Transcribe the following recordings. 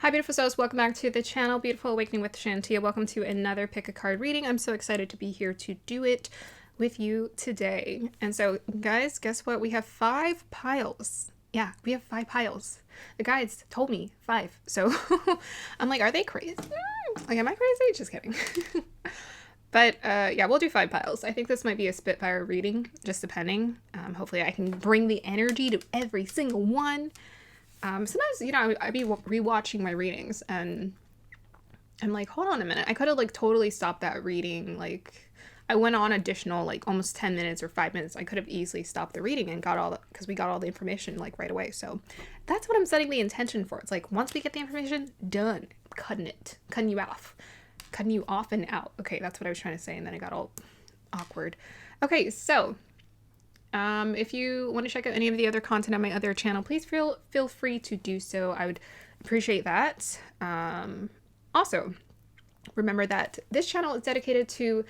Hi beautiful souls, welcome back to the channel, Beautiful Awakening with Shantia. Welcome to another pick a card reading. I'm so excited to be here to do it with you today. And so guys, guess what? We have 5 piles. Yeah, we have 5 piles. The guides told me 5. So I'm like, are they crazy? Like, am I crazy? Just kidding. But yeah, we'll do 5 piles. I think this might be a Spitfire reading, just depending. Hopefully I can bring the energy to every single one. Sometimes, you know, I'd be rewatching my readings and I'm like, hold on a minute. I could have like totally stopped that reading. Like I went on additional like almost 10 minutes or 5 minutes. I could have easily stopped the reading and got all the, because we got all the information like right away. So that's what I'm setting the intention for. It's like, once we get the information, done. Cutting you off. Cutting you off and out. Okay, that's what I was trying to say. And then I got all awkward. Okay, so if you want to check out any of the other content on my other channel, please feel free to do so. I would appreciate that. Also, remember that this channel is dedicated to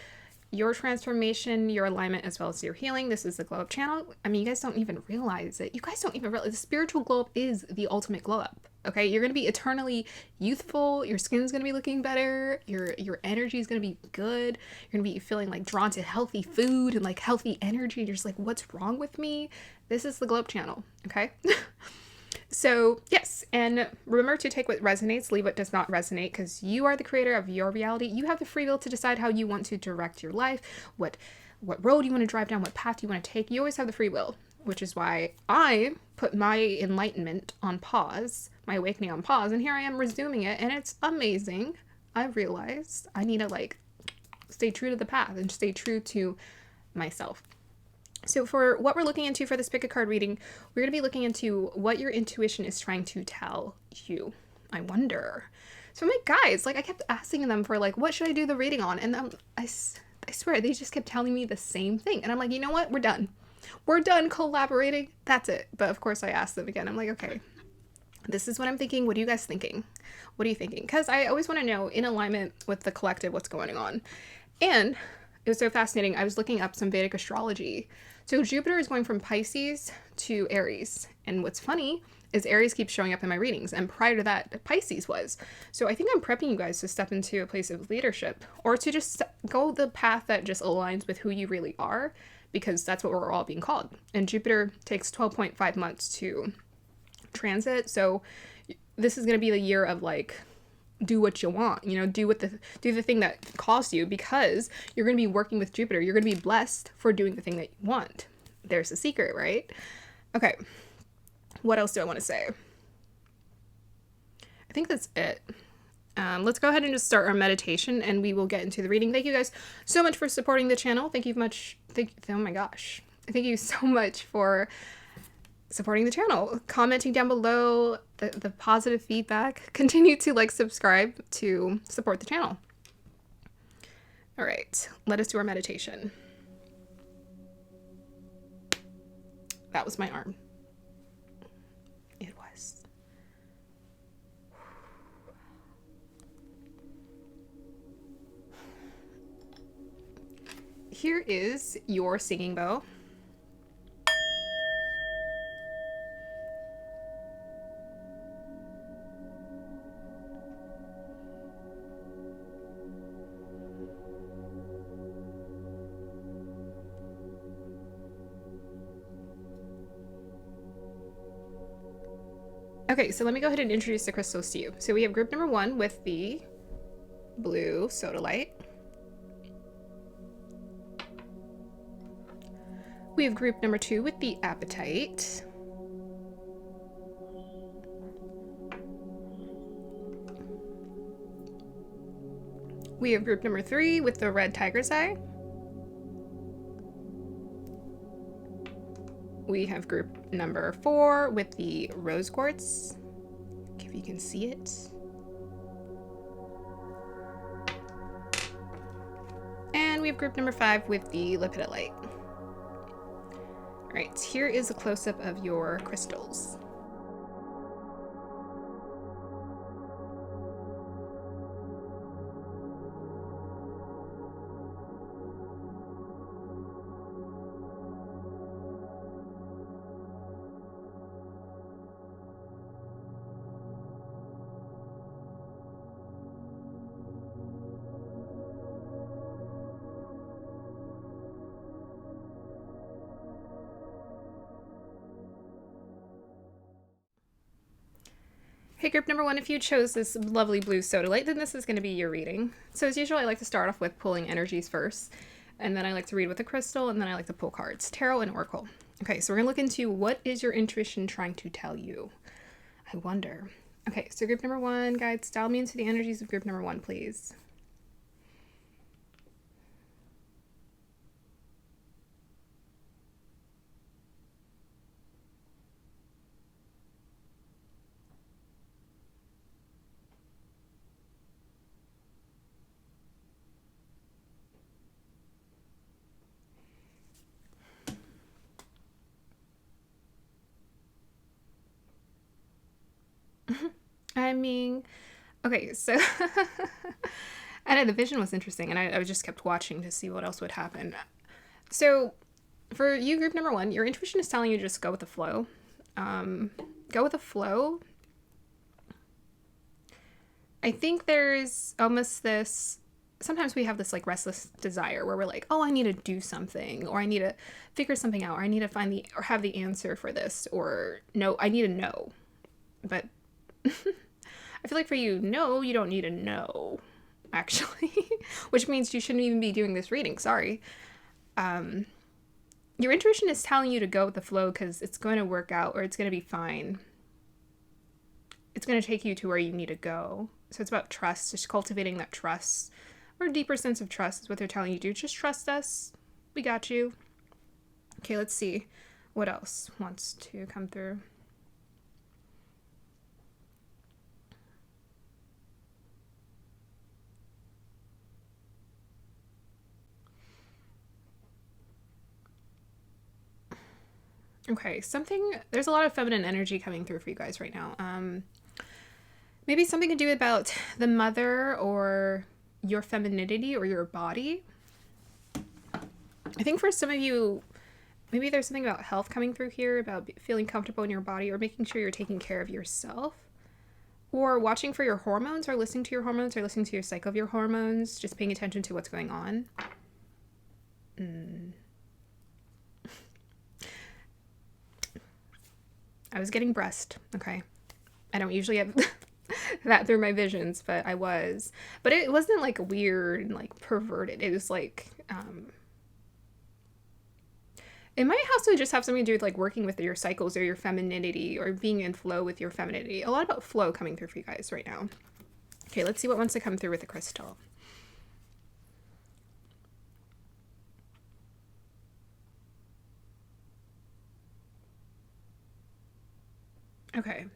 your transformation, your alignment, as well as your healing. This is the Glow Up channel. I mean, you guys don't even realize it. You guys don't even realize the spiritual glow up is the ultimate glow up. Okay, you're gonna be eternally youthful. Your skin's gonna be looking better. Your energy is gonna be good. You're gonna be feeling like drawn to healthy food and like healthy energy. You're just like, what's wrong with me? This is the Glow Up channel. Okay. So yes, and remember to take what resonates, leave what does not resonate, because you are the creator of your reality. You have the free will to decide how you want to direct your life, what road you want to drive down, what path you want to take. You always have the free will, which is why I put my enlightenment on pause, my awakening on pause, and here I am resuming it, and it's amazing. I realized I need to like stay true to the path and stay true to myself. So for what we're looking into for this pick a card reading, we're going to be looking into what your intuition is trying to tell you. I wonder. So I'm like, guys, like I kept asking them for like, what should I do the reading on? And I swear they just kept telling me the same thing. And I'm like, you know what? We're done. We're done collaborating. That's it. But of course I asked them again. I'm like, okay, this is what I'm thinking. What are you guys thinking? What are you thinking? Because I always want to know in alignment with the collective what's going on. And it was so fascinating. I was looking up some Vedic astrology. So Jupiter is going from Pisces to Aries. And what's funny is Aries keeps showing up in my readings. And prior to that, Pisces was. So I think I'm prepping you guys to step into a place of leadership or to just go the path that just aligns with who you really are, because that's what we're all being called. And Jupiter takes 12.5 months to transit. So this is going to be the year of like, do what you want, you know, do the thing that calls you, because you're going to be working with Jupiter. You're going to be blessed for doing the thing that you want. There's the secret, right? Okay. What else do I want to say? I think that's it. Let's go ahead and just start our meditation and we will get into the reading. Thank you guys so much for supporting the channel. Oh my gosh. Thank you so much for supporting the channel, commenting down below the positive feedback. Continue to like, subscribe to support the channel. All right, let us do our meditation. That was my arm. It was. Here is your singing bow. Okay, so let me go ahead and introduce the crystals to you. So we have group number 1 with the blue sodalite. We have group number 2 with the apatite. We have group number 3 with the red tiger's eye. We have group number 4 with the rose quartz, if you can see it. And we have group number 5 with the lepidolite. All right, here is a close-up of your crystals. Hey, group number 1, if you chose this lovely blue sodalite, then this is going to be your reading. So as usual, I like to start off with pulling energies first, and then I like to read with a crystal, and then I like to pull cards, tarot and oracle. Okay, so we're going to look into what is your intuition trying to tell you? I wonder. Okay, so group number 1, guides, dial me into the energies of group number 1, please. I mean, okay, so I know the vision was interesting, and I just kept watching to see what else would happen. So for you, group number 1, your intuition is telling you to just go with the flow. Go with the flow. I think there's almost this, sometimes we have this like restless desire where we're like, oh, I need to do something, or I need to figure something out, or I need to find or have the answer for this, or no, I need to know. But I feel like for you, no, you don't need to know, actually, which means you shouldn't even be doing this reading. Sorry. Your intuition is telling you to go with the flow because it's going to work out, or it's going to be fine. It's going to take you to where you need to go. So it's about trust, just cultivating that trust, or a deeper sense of trust is what they're telling you to do. Just trust us. We got you. Okay, let's see what else wants to come through. Okay, there's a lot of feminine energy coming through for you guys right now. Maybe something to do about the mother or your femininity or your body. I think for some of you, maybe there's something about health coming through here, about feeling comfortable in your body or making sure you're taking care of yourself. Or watching for your hormones, or listening to your hormones, or listening to your cycle of your hormones, just paying attention to what's going on. I was getting breast, okay? I don't usually have that through my visions, but I was. But it wasn't like weird and like perverted. It was like, it might also just have something to do with like working with your cycles or your femininity or being in flow with your femininity. A lot about flow coming through for you guys right now. Okay, let's see what wants to come through with the crystal. Okay.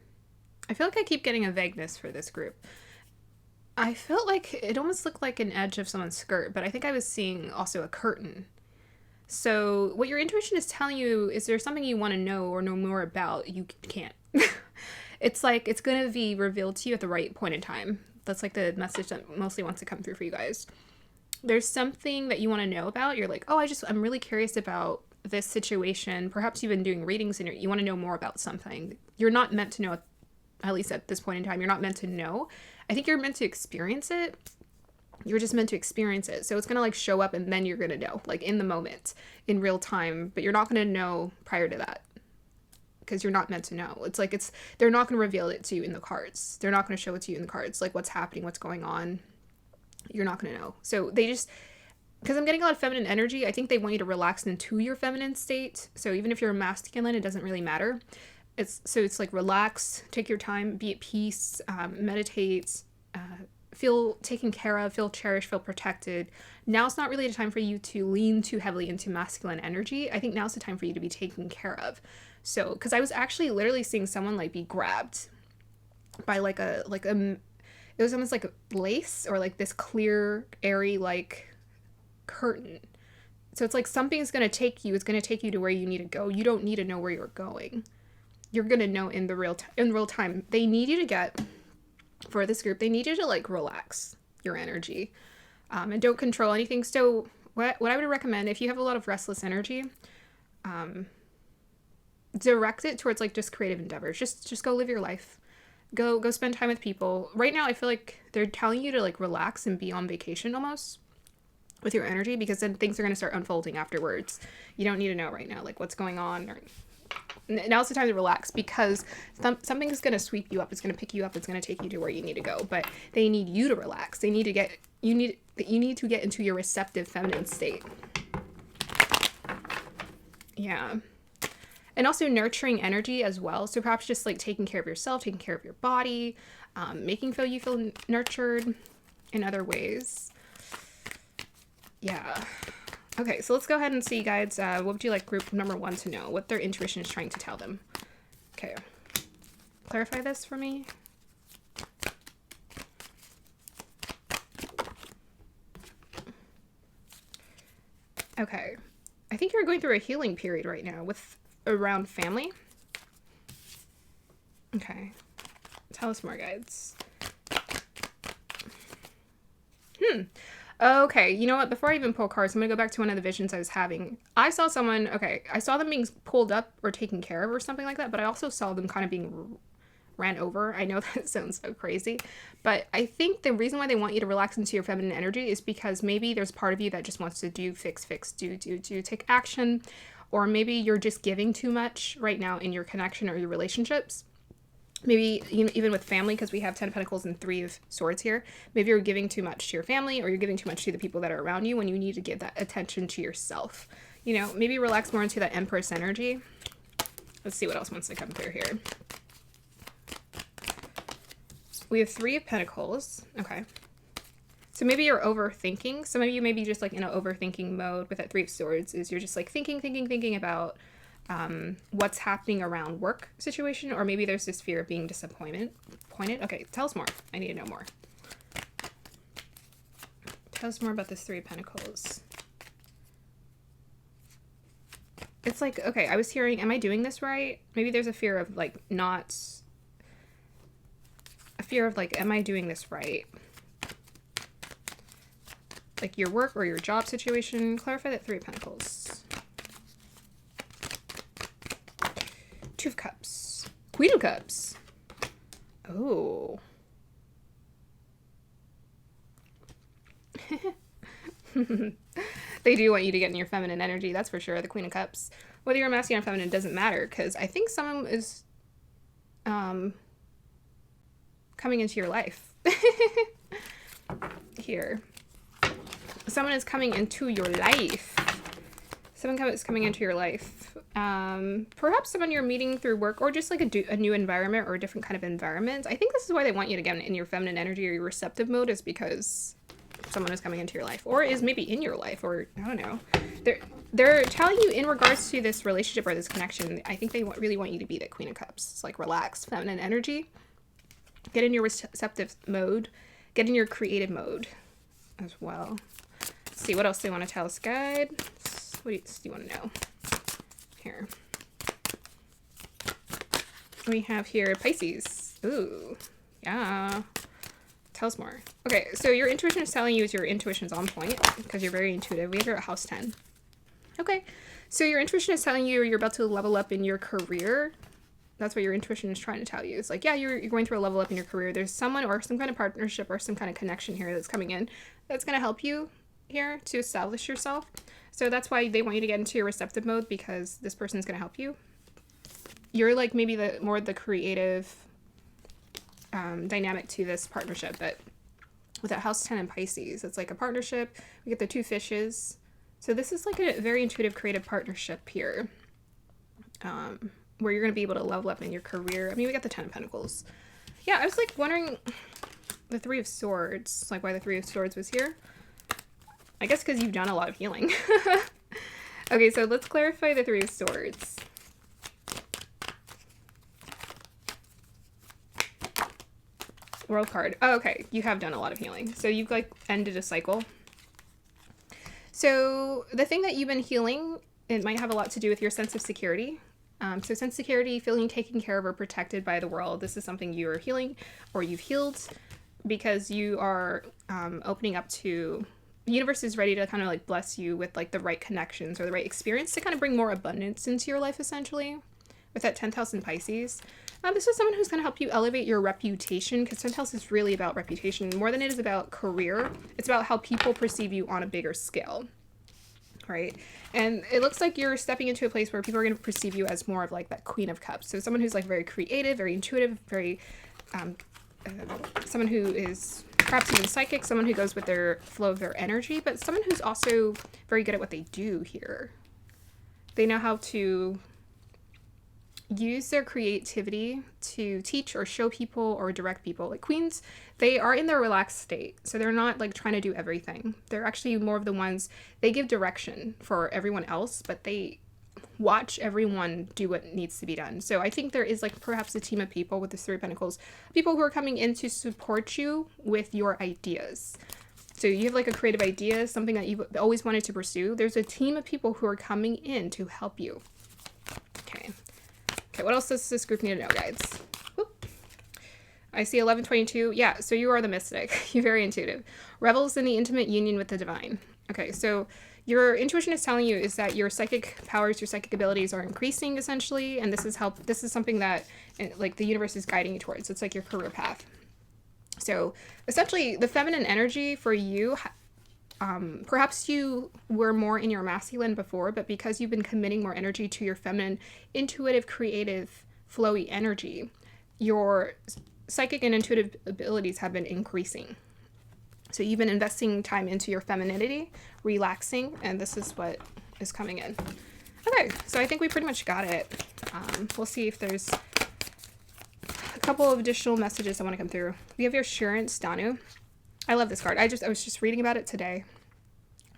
I feel like I keep getting a vagueness for this group. I felt like it almost looked like an edge of someone's skirt, but I think I was seeing also a curtain. So what your intuition is telling you is there's something you want to know or know more about. You can't. It's like it's going to be revealed to you at the right point in time. That's like the message that mostly wants to come through for you guys. There's something that you want to know about. You're like, oh, I'm really curious about this situation. Perhaps you've been doing readings and you want to know more about something. You're not meant to know, at least at this point in time, you're not meant to know. I think you're meant to experience it. You're just meant to experience it. So it's going to like show up and then you're going to know, like in the moment, in real time, but you're not going to know prior to that because you're not meant to know. It's like they're not going to reveal it to you in the cards. They're not going to show it to you in the cards, like what's happening, what's going on. You're not going to know. So they just, because I'm getting a lot of feminine energy, I think they want you to relax into your feminine state. So even if you're a masculine, it doesn't really matter. It's like relax, take your time, be at peace, meditate, feel taken care of, feel cherished, feel protected. Now's not really a time for you to lean too heavily into masculine energy. I think now's the time for you to be taken care of. So, because I was actually literally seeing someone like be grabbed by it was almost like a lace or like this clear, airy like curtain. So it's like something's going to take you. It's going to take you to where you need to go. You don't need to know where you're going. You're going to know in real time. They need you to get, for this group, they need you to like relax your energy and don't control anything. So what I would recommend, if you have a lot of restless energy, direct it towards like just creative endeavors. Just go live your life. Go spend time with people. Right now, I feel like they're telling you to like relax and be on vacation almost with your energy, because then things are going to start unfolding afterwards. You don't need to know right now like what's going on or now's the time to relax, because something is going to sweep you up. It's going to pick you up. It's going to take you to where you need to go. But they need you to relax. They need to get, you need to get into your receptive feminine state. Yeah. And also nurturing energy as well. So perhaps just like taking care of yourself, taking care of your body, making you feel nurtured in other ways. Yeah. Okay, so let's go ahead and see, guides. What would you like group number 1 to know? What their intuition is trying to tell them. Okay. Clarify this for me. Okay. I think you're going through a healing period right now with around family. Okay. Tell us more, guides. Okay, you know what? Before I even pull cards, I'm going to go back to one of the visions I was having. I saw someone, okay, I saw them being pulled up or taken care of or something like that, but I also saw them kind of being ran over. I know that sounds so crazy, but I think the reason why they want you to relax into your feminine energy is because maybe there's part of you that just wants to do, fix, do, take action, or maybe you're just giving too much right now in your connection or your relationships. Maybe even with family, because we have 10 of Pentacles and 3 of Swords here. Maybe you're giving too much to your family, or you're giving too much to the people that are around you when you need to give that attention to yourself. You know, maybe relax more into that Empress energy. Let's see what else wants to come through here. We have 3 of Pentacles. Okay. So maybe you're overthinking. Some of you may be just like in an overthinking mode with that 3 of Swords. Is you're just like thinking about what's happening around work situation, or maybe there's this fear of being disappointed. Okay, tell us more. I need to know more. Tell us more about this 3 of Pentacles. It's like, okay, I was hearing, am I doing this right? Maybe there's a fear of like am I doing this right? Like your work or your job situation. Clarify that 3 of Pentacles. 2 of Cups. Queen of Cups. Oh. They do want you to get in your feminine energy, that's for sure. The Queen of Cups. Whether you're masculine or feminine doesn't matter, because I think someone is coming into your life. Here. Someone is coming into your life. Someone is coming into your life. Perhaps someone you're meeting through work, or just like a new environment or a different kind of environment. I think this is why they want you to get in your feminine energy or your receptive mode, is because someone is coming into your life, or is maybe in your life, or I don't know. They're telling you in regards to this relationship or this connection, I think they really want you to be the Queen of Cups. It's like relaxed, feminine energy. Get in your receptive mode. Get in your creative mode as well. Let's see what else they want to tell us, guide. What else do you want to know? Here. We have here Pisces. Ooh, yeah. Tell us more. Okay, so your intuition is telling you your intuition is on point because you're very intuitive. We have your house 10. Okay, so your intuition is telling you you're about to level up in your career. That's what your intuition is trying to tell you. It's like, yeah, you're going through a level up in your career. There's someone or some kind of partnership or some kind of connection here that's coming in that's going to help you here to establish yourself. So that's why they want you to get into your receptive mode, because this person is going to help you. You're like maybe the creative dynamic to this partnership, but with that house 10 and Pisces, it's like a partnership. We get the 2 fishes. So this is like a very intuitive, creative partnership here, where you're going to be able to level up in your career. I mean, we got the 10 of Pentacles. Yeah, I was like wondering the 3 of Swords, like why the 3 of Swords was here. I guess because you've done a lot of healing. Okay, so let's clarify the 3 of Swords. World card. Oh, okay, you have done a lot of healing. So you've like ended a cycle. So the thing that you've been healing, it might have a lot to do with your sense of security. So sense of security, feeling taken care of or protected by the world. This is something you are healing, or you've healed, because you are opening up to... The universe is ready to kind of like bless you with like the right connections or the right experience to kind of bring more abundance into your life, essentially. With that 10th house in Pisces. This is someone who's going to help you elevate your reputation, because 10th house is really about reputation more than it is about career. It's about how people perceive you on a bigger scale. right? And it looks like you're stepping into a place where people are going to perceive you as more of like that Queen of Cups. So someone who's like very creative, very intuitive, very someone who is perhaps even psychic, someone who goes with their flow of their energy, but someone who's also very good at what they do here. They know how to use their creativity to teach or show people or direct people. Like queens, they are in their relaxed state. So they're not like trying to do everything. They're actually more of the ones, they give direction for everyone else, but they watch everyone do what needs to be done. So I think there is like perhaps a team of people with the Three of Pentacles, people who are coming in to support you with your ideas. So you have like a creative idea, something that you've always wanted to pursue. There's a team of people who are coming in to help you. Okay. Okay, what else does this group need to know, guys? Whoop. I see 1122. Yeah, so you are the mystic. You're very intuitive. Revels in the intimate union with the divine. Okay, so your intuition is telling you is that your psychic powers, your psychic abilities are increasing essentially, and this is something that like the universe is guiding you towards. It's like your career path. So essentially the feminine energy for you, perhaps you were more in your masculine before, but because you've been committing more energy to your feminine, intuitive, creative, flowy energy, your psychic and intuitive abilities have been increasing. So you've been investing time into your femininity, relaxing, and this is what is coming in. Okay, so I think we pretty much got it. We'll see if there's a couple of additional messages that want to come through. We have your assurance, Danu. I love this card. I was just reading about it today.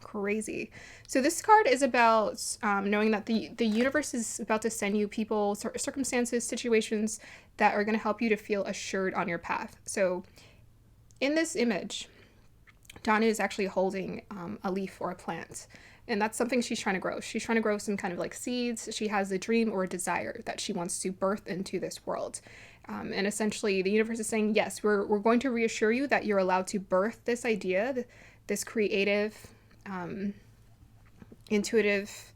Crazy. So this card is about knowing that the universe is about to send you people, circumstances, situations that are going to help you to feel assured on your path. So in this image, Danu is actually holding a leaf or a plant. And that's something she's trying to grow. She's trying to grow some kind of like seeds. She has a dream or a desire that she wants to birth into this world. And essentially the universe is saying, yes, we're going to reassure you that you're allowed to birth this idea, this creative, intuitive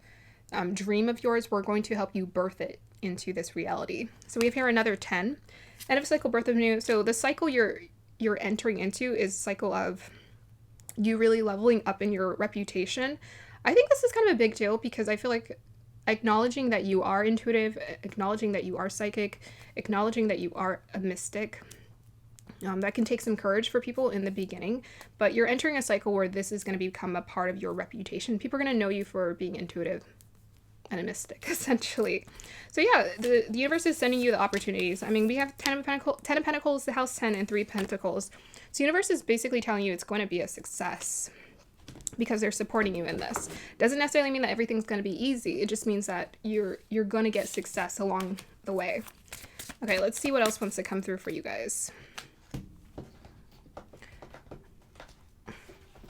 dream of yours. We're going to help you birth it into this reality. So we have here another 10. End of cycle, birth of new. So the cycle you're entering into is cycle of you really leveling up in your reputation. I think this is kind of a big deal because I feel like acknowledging that you are intuitive, acknowledging that you are psychic, acknowledging that you are a mystic, that can take some courage for people in the beginning, but you're entering a cycle where this is going to become a part of your reputation. People are going to know you for being intuitive and a mystic, essentially. So yeah, the universe is sending you the opportunities. I mean, we have 10 of Pentacles, the house 10, and 3 Pentacles. So the universe is basically telling you it's going to be a success because they're supporting you in this. Doesn't necessarily mean that everything's going to be easy. It just means that you're going to get success along the way. Okay, let's see what else wants to come through for you guys.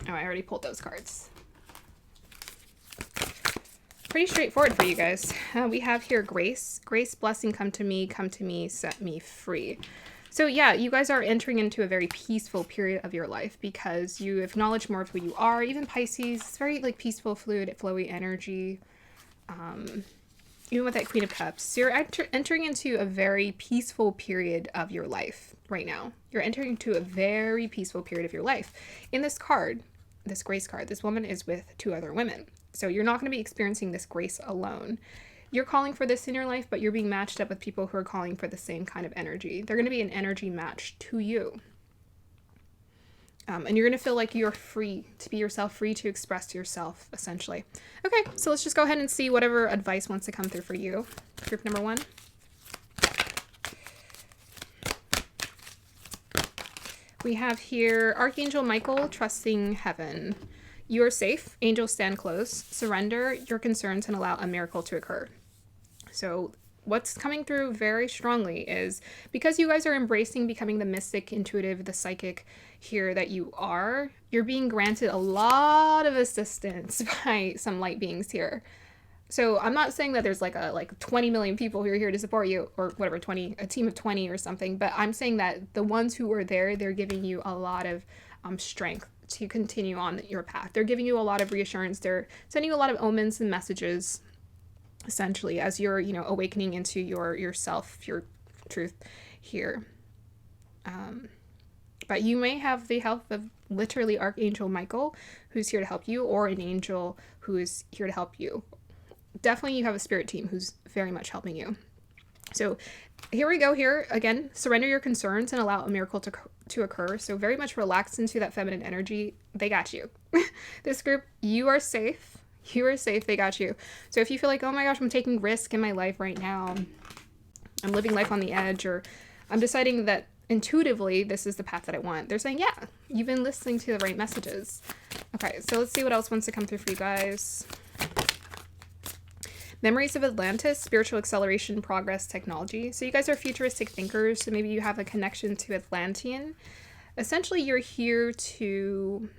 Oh, I already pulled those cards. Pretty straightforward for you guys. We have here grace. Grace, blessing, come to me, set me free. So yeah, you guys are entering into a very peaceful period of your life because you acknowledge more of who you are. Even Pisces, it's very like peaceful, fluid, flowy energy. Even with that Queen of Cups. So you're entering into a very peaceful period of your life right now. You're entering into a very peaceful period of your life. In this card, this grace card, this woman is with 2 other women. So you're not going to be experiencing this grace alone. You're calling for this in your life, but you're being matched up with people who are calling for the same kind of energy. They're going to be an energy match to you. And you're going to feel like you're free to be yourself, free to express yourself, essentially. Okay, so let's just go ahead and see whatever advice wants to come through for you. Group number 1. We have here Archangel Michael, trusting heaven. You are safe. Angels stand close. Surrender your concerns and allow a miracle to occur. So what's coming through very strongly is because you guys are embracing becoming the mystic, intuitive, the psychic here that you're being granted a lot of assistance by some light beings here. So I'm not saying that there's like 20 million people who are here to support you or whatever, a team of 20 or something, but I'm saying that the ones who are there, they're giving you a lot of strength to continue on your path. They're giving you a lot of reassurance. They're sending you a lot of omens and messages, essentially, as you're, awakening into yourself, your truth here. But you may have the help of literally Archangel Michael, who's here to help you, or an angel who is here to help you. Definitely you have a spirit team who's very much helping you. So here we go here. Again, surrender your concerns and allow a miracle to occur. So very much relax into that feminine energy. They got you. This group, you are safe. You are safe. They got you. So if you feel like, oh my gosh, I'm taking risk in my life right now, I'm living life on the edge, or I'm deciding that intuitively this is the path that I want, they're saying, yeah, you've been listening to the right messages. Okay, so let's see what else wants to come through for you guys. Memories of Atlantis, spiritual acceleration, progress, technology. So you guys are futuristic thinkers, so maybe you have a connection to Atlantean. Essentially, you're here to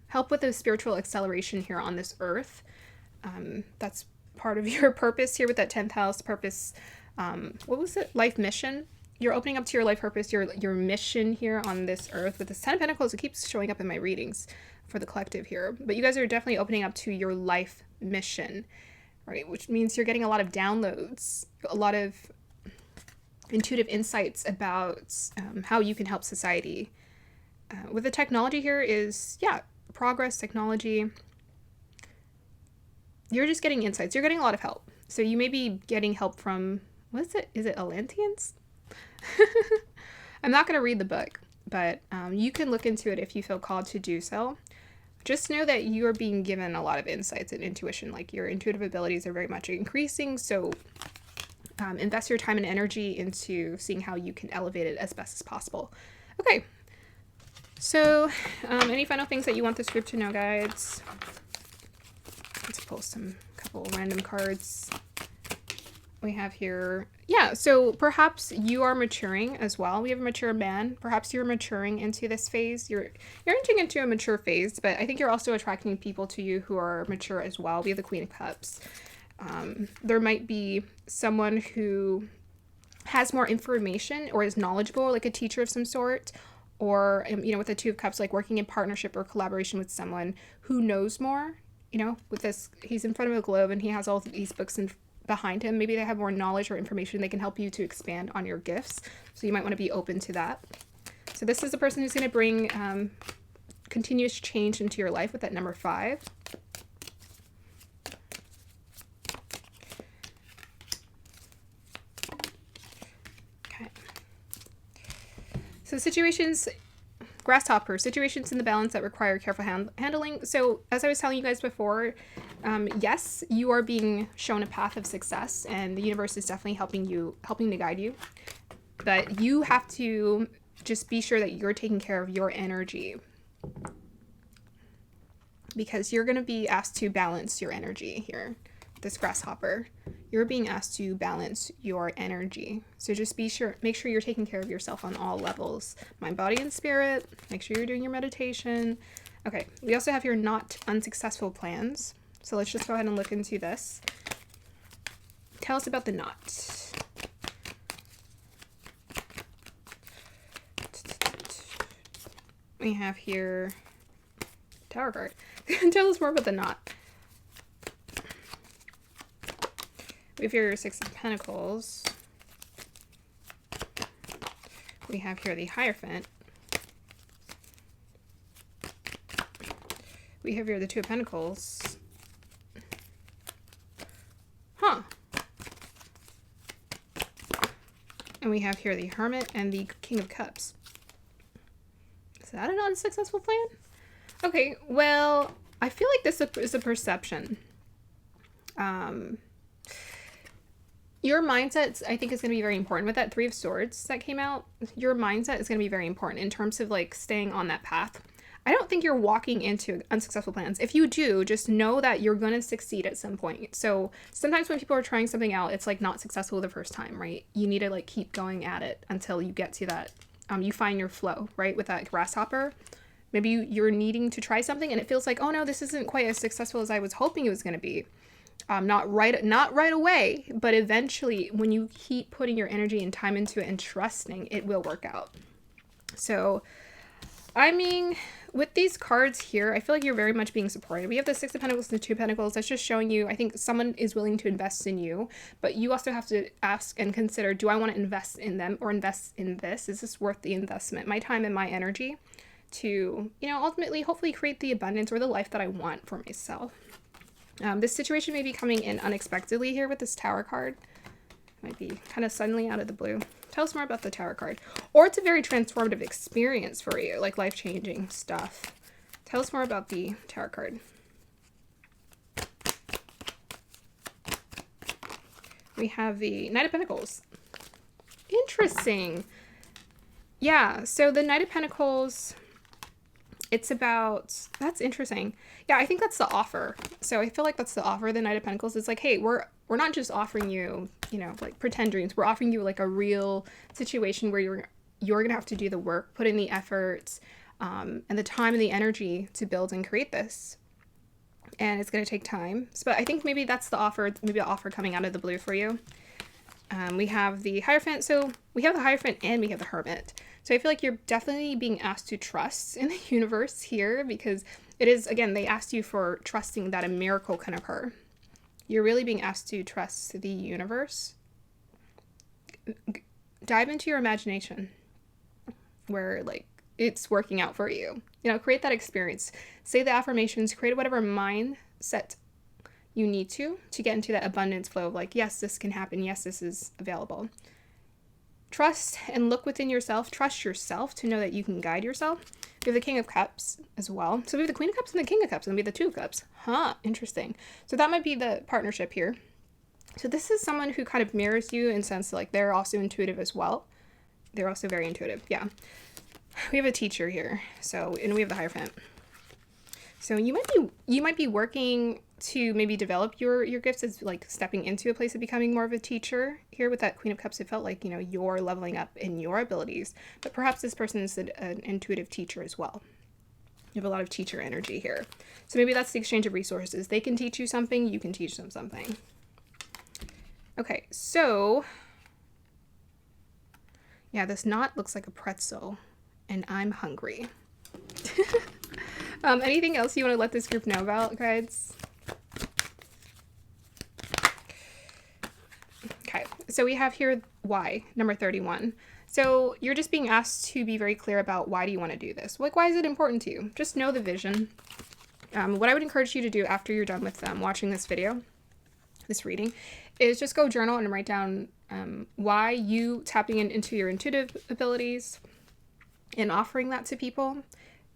help with the spiritual acceleration here on this earth. That's part of your purpose here with that 10th house purpose. What was it? Life mission. You're opening up to your life purpose, your mission here on this earth with this 10 of Pentacles. It keeps showing up in my readings for the collective here. But you guys are definitely opening up to your life mission, right? Which means you're getting a lot of downloads, a lot of intuitive insights about how you can help society. With the technology here is, yeah, progress, technology. You're just getting insights. You're getting a lot of help. So you may be getting help from, what is it? Is it Atlanteans? I'm not going to read the book, but you can look into it if you feel called to do so. Just know that you are being given a lot of insights and intuition. Like, your intuitive abilities are very much increasing. So invest your time and energy into seeing how you can elevate it as best as possible. Okay. So any final things that you want this group to know, guys? Let's pull couple random cards. We have here, yeah, so perhaps you are maturing as well. We have a mature man. Perhaps you're maturing into this phase. You're entering into a mature phase, but I think you're also attracting people to you who are mature as well. We have the Queen of Cups. There might be someone who has more information or is knowledgeable, like a teacher of some sort, or, you know, with the Two of Cups, like working in partnership or collaboration with someone who knows more. You know, with this, he's in front of a globe and he has all these books behind him. Maybe they have more knowledge or information. They can help you to expand on your gifts. So you might want to be open to that. So this is the person who's going to bring continuous change into your life with that number 5. Okay. So situations, grasshopper, situations in the balance that require careful handling. So as I was telling you guys before, yes, you are being shown a path of success, and the universe is definitely helping to guide you. But you have to just be sure that you're taking care of your energy, because you're going to be asked to balance your energy here. This grasshopper, you're being asked to balance your energy. So just make sure you're taking care of yourself on all levels, mind, body, and spirit. Make sure you're doing your meditation. Okay, we also have your not unsuccessful plans. So let's just go ahead and look into this. Tell us about the knot. We have here Tower card. Tell us more about the knot. We have here 6 of Pentacles. We have here the Hierophant. We have here the 2 of Pentacles. Huh. And we have here the Hermit and the King of Cups. Is that an unsuccessful plan? Okay, well, I feel like this is a perception. Your mindset, I think, is going to be very important. With that 3 of Swords that came out, your mindset is going to be very important in terms of, like, staying on that path. I don't think you're walking into unsuccessful plans. If you do, just know that you're going to succeed at some point. So sometimes when people are trying something out, it's, like, not successful the first time, right? You need to, like, keep going at it until you get to that, you find your flow, right? With that grasshopper, maybe you're needing to try something and it feels like, oh no, this isn't quite as successful as I was hoping it was going to be. Not right away, but eventually when you keep putting your energy and time into it and trusting, it will work out. So, I mean, with these cards here, I feel like you're very much being supported. We have the Six of Pentacles and the Two of Pentacles. That's just showing you, I think someone is willing to invest in you, but you also have to ask and consider, do I want to invest in them or invest in this? Is this worth the investment? My time and my energy to, you know, ultimately, hopefully create the abundance or the life that I want for myself. This situation may be coming in unexpectedly here with this Tower card. Might be kind of suddenly out of the blue. Tell us more about the Tower card. Or it's a very transformative experience for you, like life-changing stuff. Tell us more about the Tower card. We have the Knight of Pentacles. Interesting. Yeah, so the Knight of Pentacles, it's about, that's interesting. Yeah, I think that's the offer. So I feel like that's the offer, the Knight of Pentacles. It's like, hey, we're not just offering you, you know, like pretend dreams. We're offering you like a real situation where you're going to have to do the work, put in the effort, and the time and the energy to build and create this. And it's going to take time. But I think maybe that's the offer, maybe an offer coming out of the blue for you. We have the Hierophant. So we have the Hierophant and we have the Hermit. So I feel like you're definitely being asked to trust in the universe here, because it is, again, they asked you for trusting that a miracle can occur. You're really being asked to trust the universe. Dive into your imagination where, like, it's working out for you. You know, create that experience. Say the affirmations, create whatever mindset you need to get into that abundance flow of like, yes, this can happen. Yes, this is available. Trust and look within yourself. Trust yourself to know that you can guide yourself. We have the King of Cups as well. So we have the Queen of Cups and the King of Cups, and we have the Two of Cups. Huh, interesting. So that might be the partnership here. So this is someone who kind of mirrors you in the sense that, like, they're also intuitive as well. They're also very intuitive, yeah. We have a teacher here. So, and we have the Hierophant. So you might be working to maybe develop your gifts as like stepping into a place of becoming more of a teacher. Here with that Queen of Cups, it felt like, you know, you're leveling up in your abilities, but perhaps this person is an intuitive teacher as well. You have a lot of teacher energy here. So maybe that's the exchange of resources. They can teach you something, you can teach them something. Okay, so yeah, this knot looks like a pretzel and I'm hungry. Anything else you want to let this group know about, guys? Okay, so we have here why, number 31. So you're just being asked to be very clear about why do you want to do this? Like, why is it important to you? Just know the vision. What I would encourage you to do after you're done with watching this video, this reading, is just go journal and write down why you tapping into your intuitive abilities and offering that to people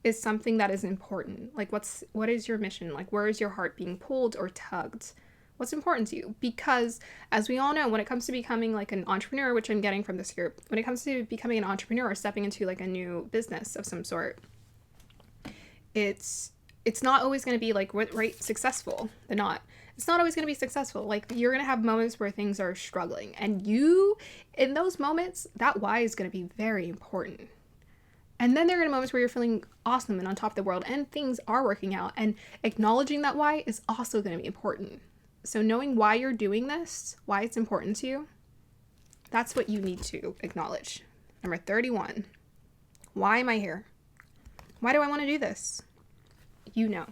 is something that is important. Like, what is your mission? Like, where is your heart being pulled or tugged? What's important to you? Because as we all know, when it comes to becoming like an entrepreneur, which I'm getting from this group, when it comes to becoming an entrepreneur or stepping into like a new business of some sort, it's not always going to be like right successful. It's not always going to be successful. Like, you're going to have moments where things are struggling, and in those moments, that why is going to be very important. And then there are moments where you're feeling awesome and on top of the world and things are working out, and acknowledging that why is also going to be important. So knowing why you're doing this, why it's important to you, that's what you need to acknowledge. Number 31. Why am I here? Why do I want to do this? You know.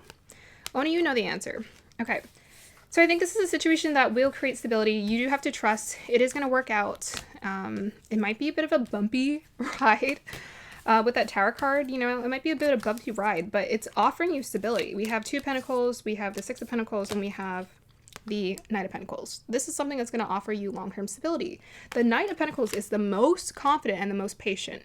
Only you know the answer. Okay. So I think this is a situation that will create stability. You do have to trust. It is going to work out. It might be a bit of a bumpy ride. With that Tower card, you know, it might be a bit of a bumpy ride, but it's offering you stability. We have Two of Pentacles, we have the Six of Pentacles, and we have the Knight of Pentacles. This is something that's going to offer you long-term stability. The Knight of Pentacles is the most confident and the most patient.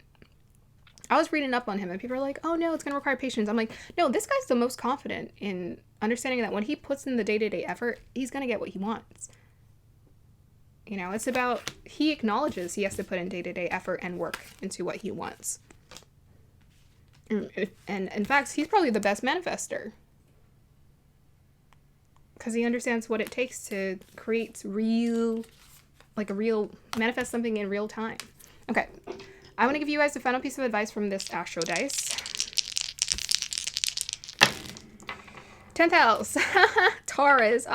I was reading up on him and people are like, oh no, it's going to require patience. I'm like, no, this guy's the most confident in understanding that when he puts in the day-to-day effort, he's going to get what he wants. You know, it's about, he acknowledges he has to put in day-to-day effort and work into what he wants. And in fact, he's probably the best manifester. Because he understands what it takes to create manifest something in real time. Okay. I want to give you guys the final piece of advice from this astro dice. 10th house. Taurus.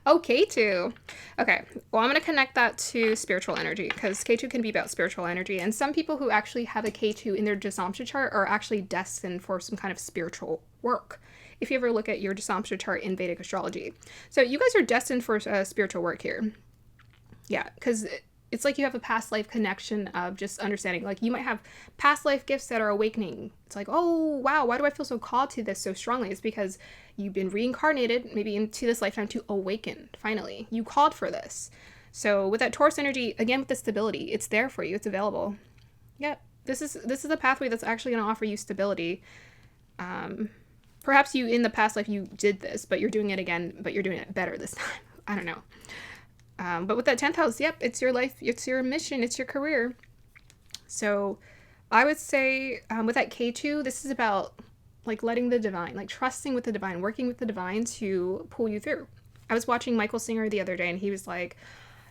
Okay, too. Okay, well, I'm going to connect that to spiritual energy because K2 can be about spiritual energy. And some people who actually have a K2 in their Dasamsha chart are actually destined for some kind of spiritual work. If you ever look at your Dasamsha chart in Vedic astrology. So you guys are destined for spiritual work here. Yeah, because it's like you have a past life connection of just understanding. Like you might have past life gifts that are awakening. It's like, oh, wow, why do I feel so called to this so strongly? It's because you've been reincarnated maybe into this lifetime to awaken, finally. You called for this. So with that Taurus energy, again, with the stability, it's there for you. It's available. Yeah, this is a pathway that's actually going to offer you stability. Perhaps you, in the past life, you did this, but you're doing it again, but you're doing it better this time. I don't know. But with that 10th house, yep, it's your life, it's your mission, it's your career. So I would say with that K2, this is about like letting the divine, like trusting with the divine, working with the divine to pull you through. I was watching Michael Singer the other day and he was like,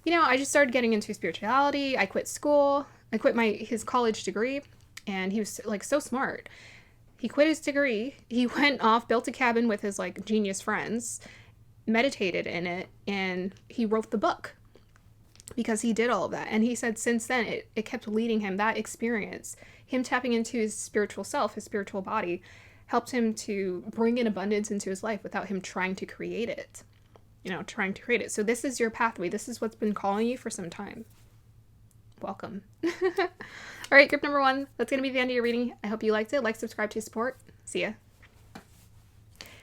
you know, I just started getting into spirituality. I quit school. I quit his college degree. And he was like so smart. He quit his degree. He went off, built a cabin with his like genius friends, meditated in it, and he wrote the book because he did all of that. And he said since then it kept leading him, that experience, him tapping into his spiritual self, his spiritual body, helped him to bring in abundance into his life without him trying to create it. So this is your pathway. This is what's been calling you for some time. Welcome. All right, group number 1, that's going to be the end of your reading. I hope you liked it. Like, subscribe to support. See ya.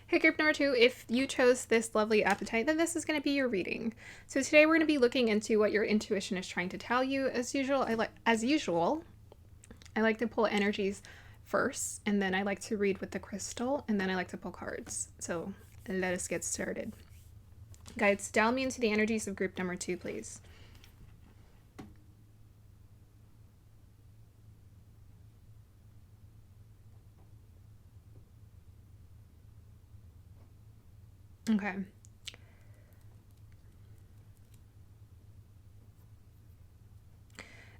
Hey, group number 2, if you chose this lovely appetite, then this is going to be your reading. So today we're going to be looking into what your intuition is trying to tell you. As usual, I like to pull energies first, and then I like to read with the crystal, and then I like to pull cards. So let us get started. Guides, dial me into the energies of group number 2, please. Okay.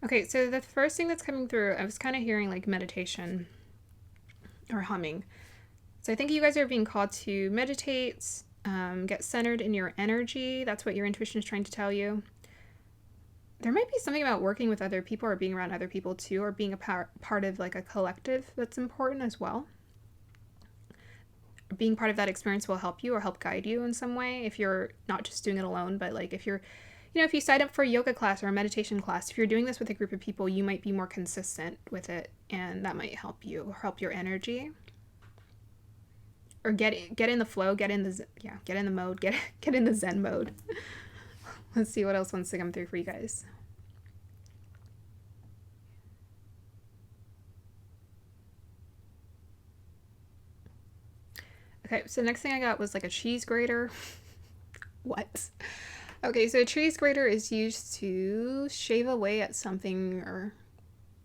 Okay, so the first thing that's coming through, I was kind of hearing like meditation or humming. So I think you guys are being called to meditate, get centered in your energy. That's what your intuition is trying to tell you. There might be something about working with other people or being around other people too, or being a part of like a collective that's important as well. Being part of that experience will help you or help guide you in some way if you're not just doing it alone, but like if you're, if you sign up for a yoga class or a meditation class, if you're doing this with a group of people, you might be more consistent with it, and that might help you or help your energy. Or get in the flow, get in the mode, get in the Zen mode. Let's see what else wants to come through for you guys. Okay, so the next thing I got was like a cheese grater. What? Okay, so a cheese grater is used to shave away at something, or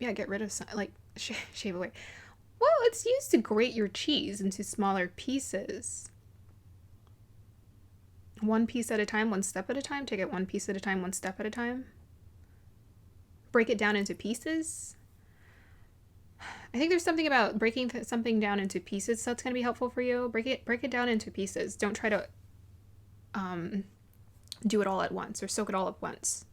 get rid of something, like shave away. Well, it's used to grate your cheese into smaller pieces. One piece at a time, one step at a time. Take it one piece at a time, one step at a time. Break it down into pieces. I think there's something about breaking something down into pieces that's going to be helpful for you. Break it down into pieces. Don't try to do it all at once or soak it all at once.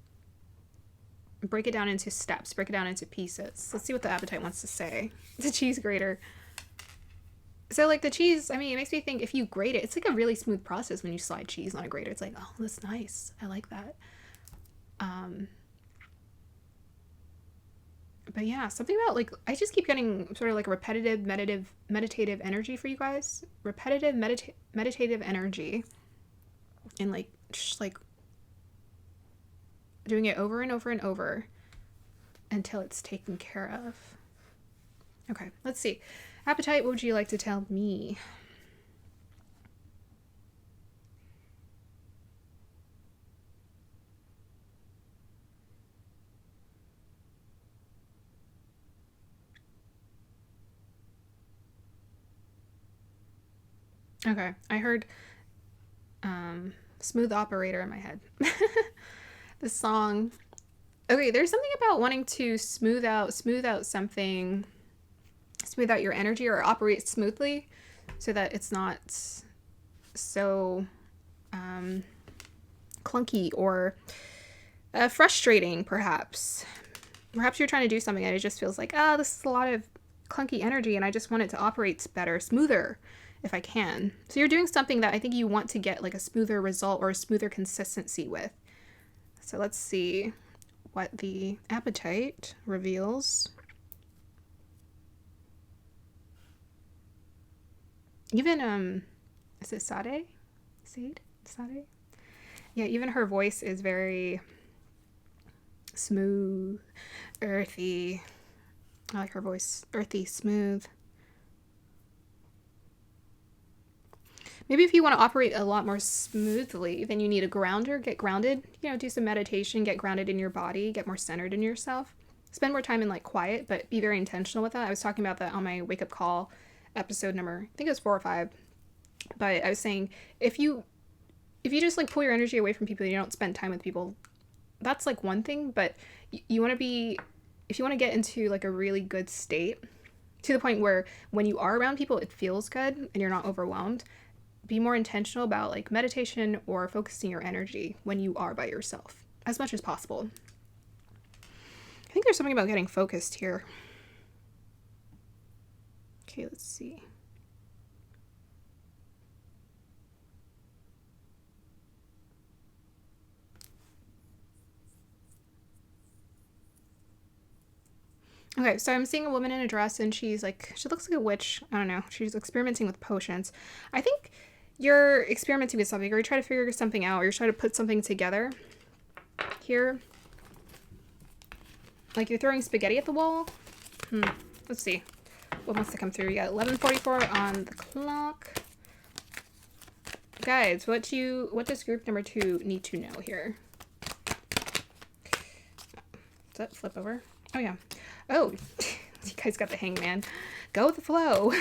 Break it down into steps. Break it down into pieces. Let's see what the appetite wants to say. The cheese grater. So like the cheese, I mean, it makes me think if you grate it, it's like a really smooth process when you slide cheese on a grater. It's like, oh, that's nice. I like that. But yeah, something about like, I just keep getting sort of like repetitive, meditative energy for you guys. Repetitive, meditative energy. And like, just like doing it over and over and over until it's taken care of. Okay, let's see. Appetite, what would you like to tell me? Okay, I heard Smooth Operator in my head. The song. Okay, there's something about wanting to smooth out something, smooth out your energy or operate smoothly so that it's not so clunky or frustrating, perhaps. Perhaps you're trying to do something and it just feels like, oh, this is a lot of clunky energy and I just want it to operate better, smoother, if I can. So you're doing something that I think you want to get like a smoother result or a smoother consistency with. So let's see what the appetite reveals. Even, is it Sade? Sade? Sade? Yeah, even her voice is very smooth, earthy. I like her voice. Earthy, smooth. Maybe if you want to operate a lot more smoothly, then you need a grounder. Get grounded. You know, do some meditation. Get grounded in your body. Get more centered in yourself. Spend more time in like quiet, but be very intentional with that. I was talking about that on my wake up call episode number, I think it was 4 or 5. But I was saying if you just like pull your energy away from people and you don't spend time with people, that's like one thing. But you want to be, if you want to get into like a really good state to the point where when you are around people, it feels good and you're not overwhelmed, be more intentional about like meditation or focusing your energy when you are by yourself as much as possible. I think there's something about getting focused here. Okay, let's see. Okay, so I'm seeing a woman in a dress and she looks like a witch. I don't know. She's experimenting with potions. I think you're experimenting with something or you're trying to figure something out or you're trying to put something together here. Like you're throwing spaghetti at the wall. Let's see. What wants to come through? We got 11:44 on the clock. Guys, what does group number 2 need to know here? Does that flip over? Oh, yeah. Oh, you guys got the hangman. Go with the flow.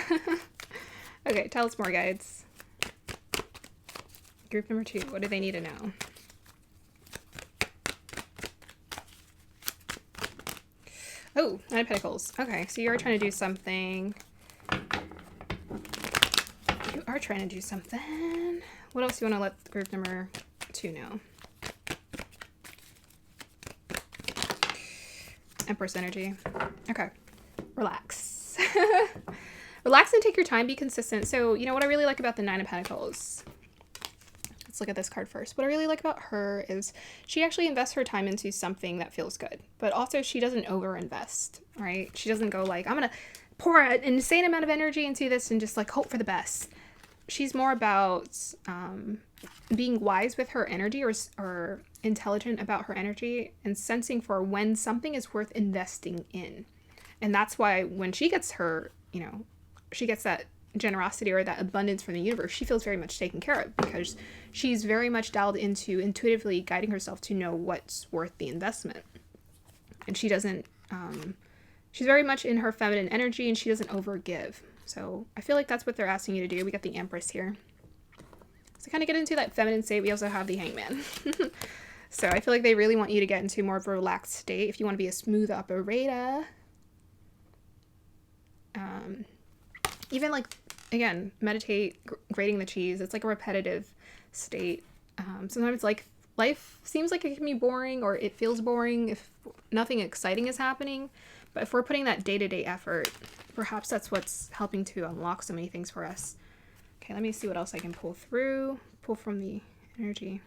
Okay, tell us more, guys. Group number 2, what do they need to know? Oh, 9 of Pentacles. Okay, so you're trying to do something. You are trying to do something. What else do you want to let group number 2 know? Empress energy. Okay. Relax. Relax and take your time. Be consistent. So, you know what I really like about the 9 of Pentacles? Let's look at this card first. What I really like about her is she actually invests her time into something that feels good. But also she doesn't over-invest, right? She doesn't go like, I'm going to pour an insane amount of energy into this and just like hope for the best. She's more about being wise with her energy or intelligent about her energy and sensing for when something is worth investing in. And that's why when she gets her, she gets that generosity or that abundance from the universe, she feels very much taken care of because she's very much dialed into intuitively guiding herself to know what's worth the investment. And she doesn't, she's very much in her feminine energy and she doesn't overgive. So I feel like that's what they're asking you to do. We got the Empress here. So kind of get into that feminine state. We also have the Hangman. So I feel like they really want you to get into more of a relaxed state if you want to be a smooth operator. Even like, again, meditate, grating the cheese. It's like a repetitive state. Sometimes like life seems like it can be boring or it feels boring if nothing exciting is happening. But if we're putting that day-to-day effort, perhaps that's what's helping to unlock so many things for us. Okay, let me see what else I can pull through. Pull from the energy.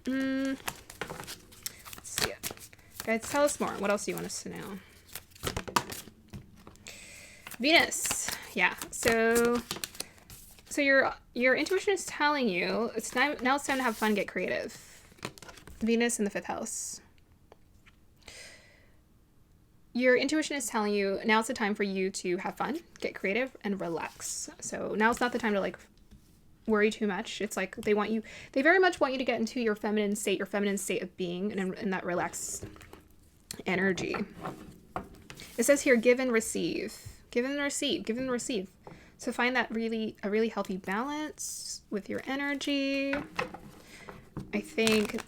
Let's see it. Guys, tell us more. What else do you want us to know? Venus. Yeah. So your intuition is telling you now it's time to have fun, get creative. Venus in the 5th house. Your intuition is telling you now it's the time for you to have fun, get creative, and relax. So now it's not the time to like worry too much. It's like they very much want you to get into your feminine state of being and in that relaxed energy. It says here, give and receive. Give and receive. Give and receive. So find that a really healthy balance with your energy. I think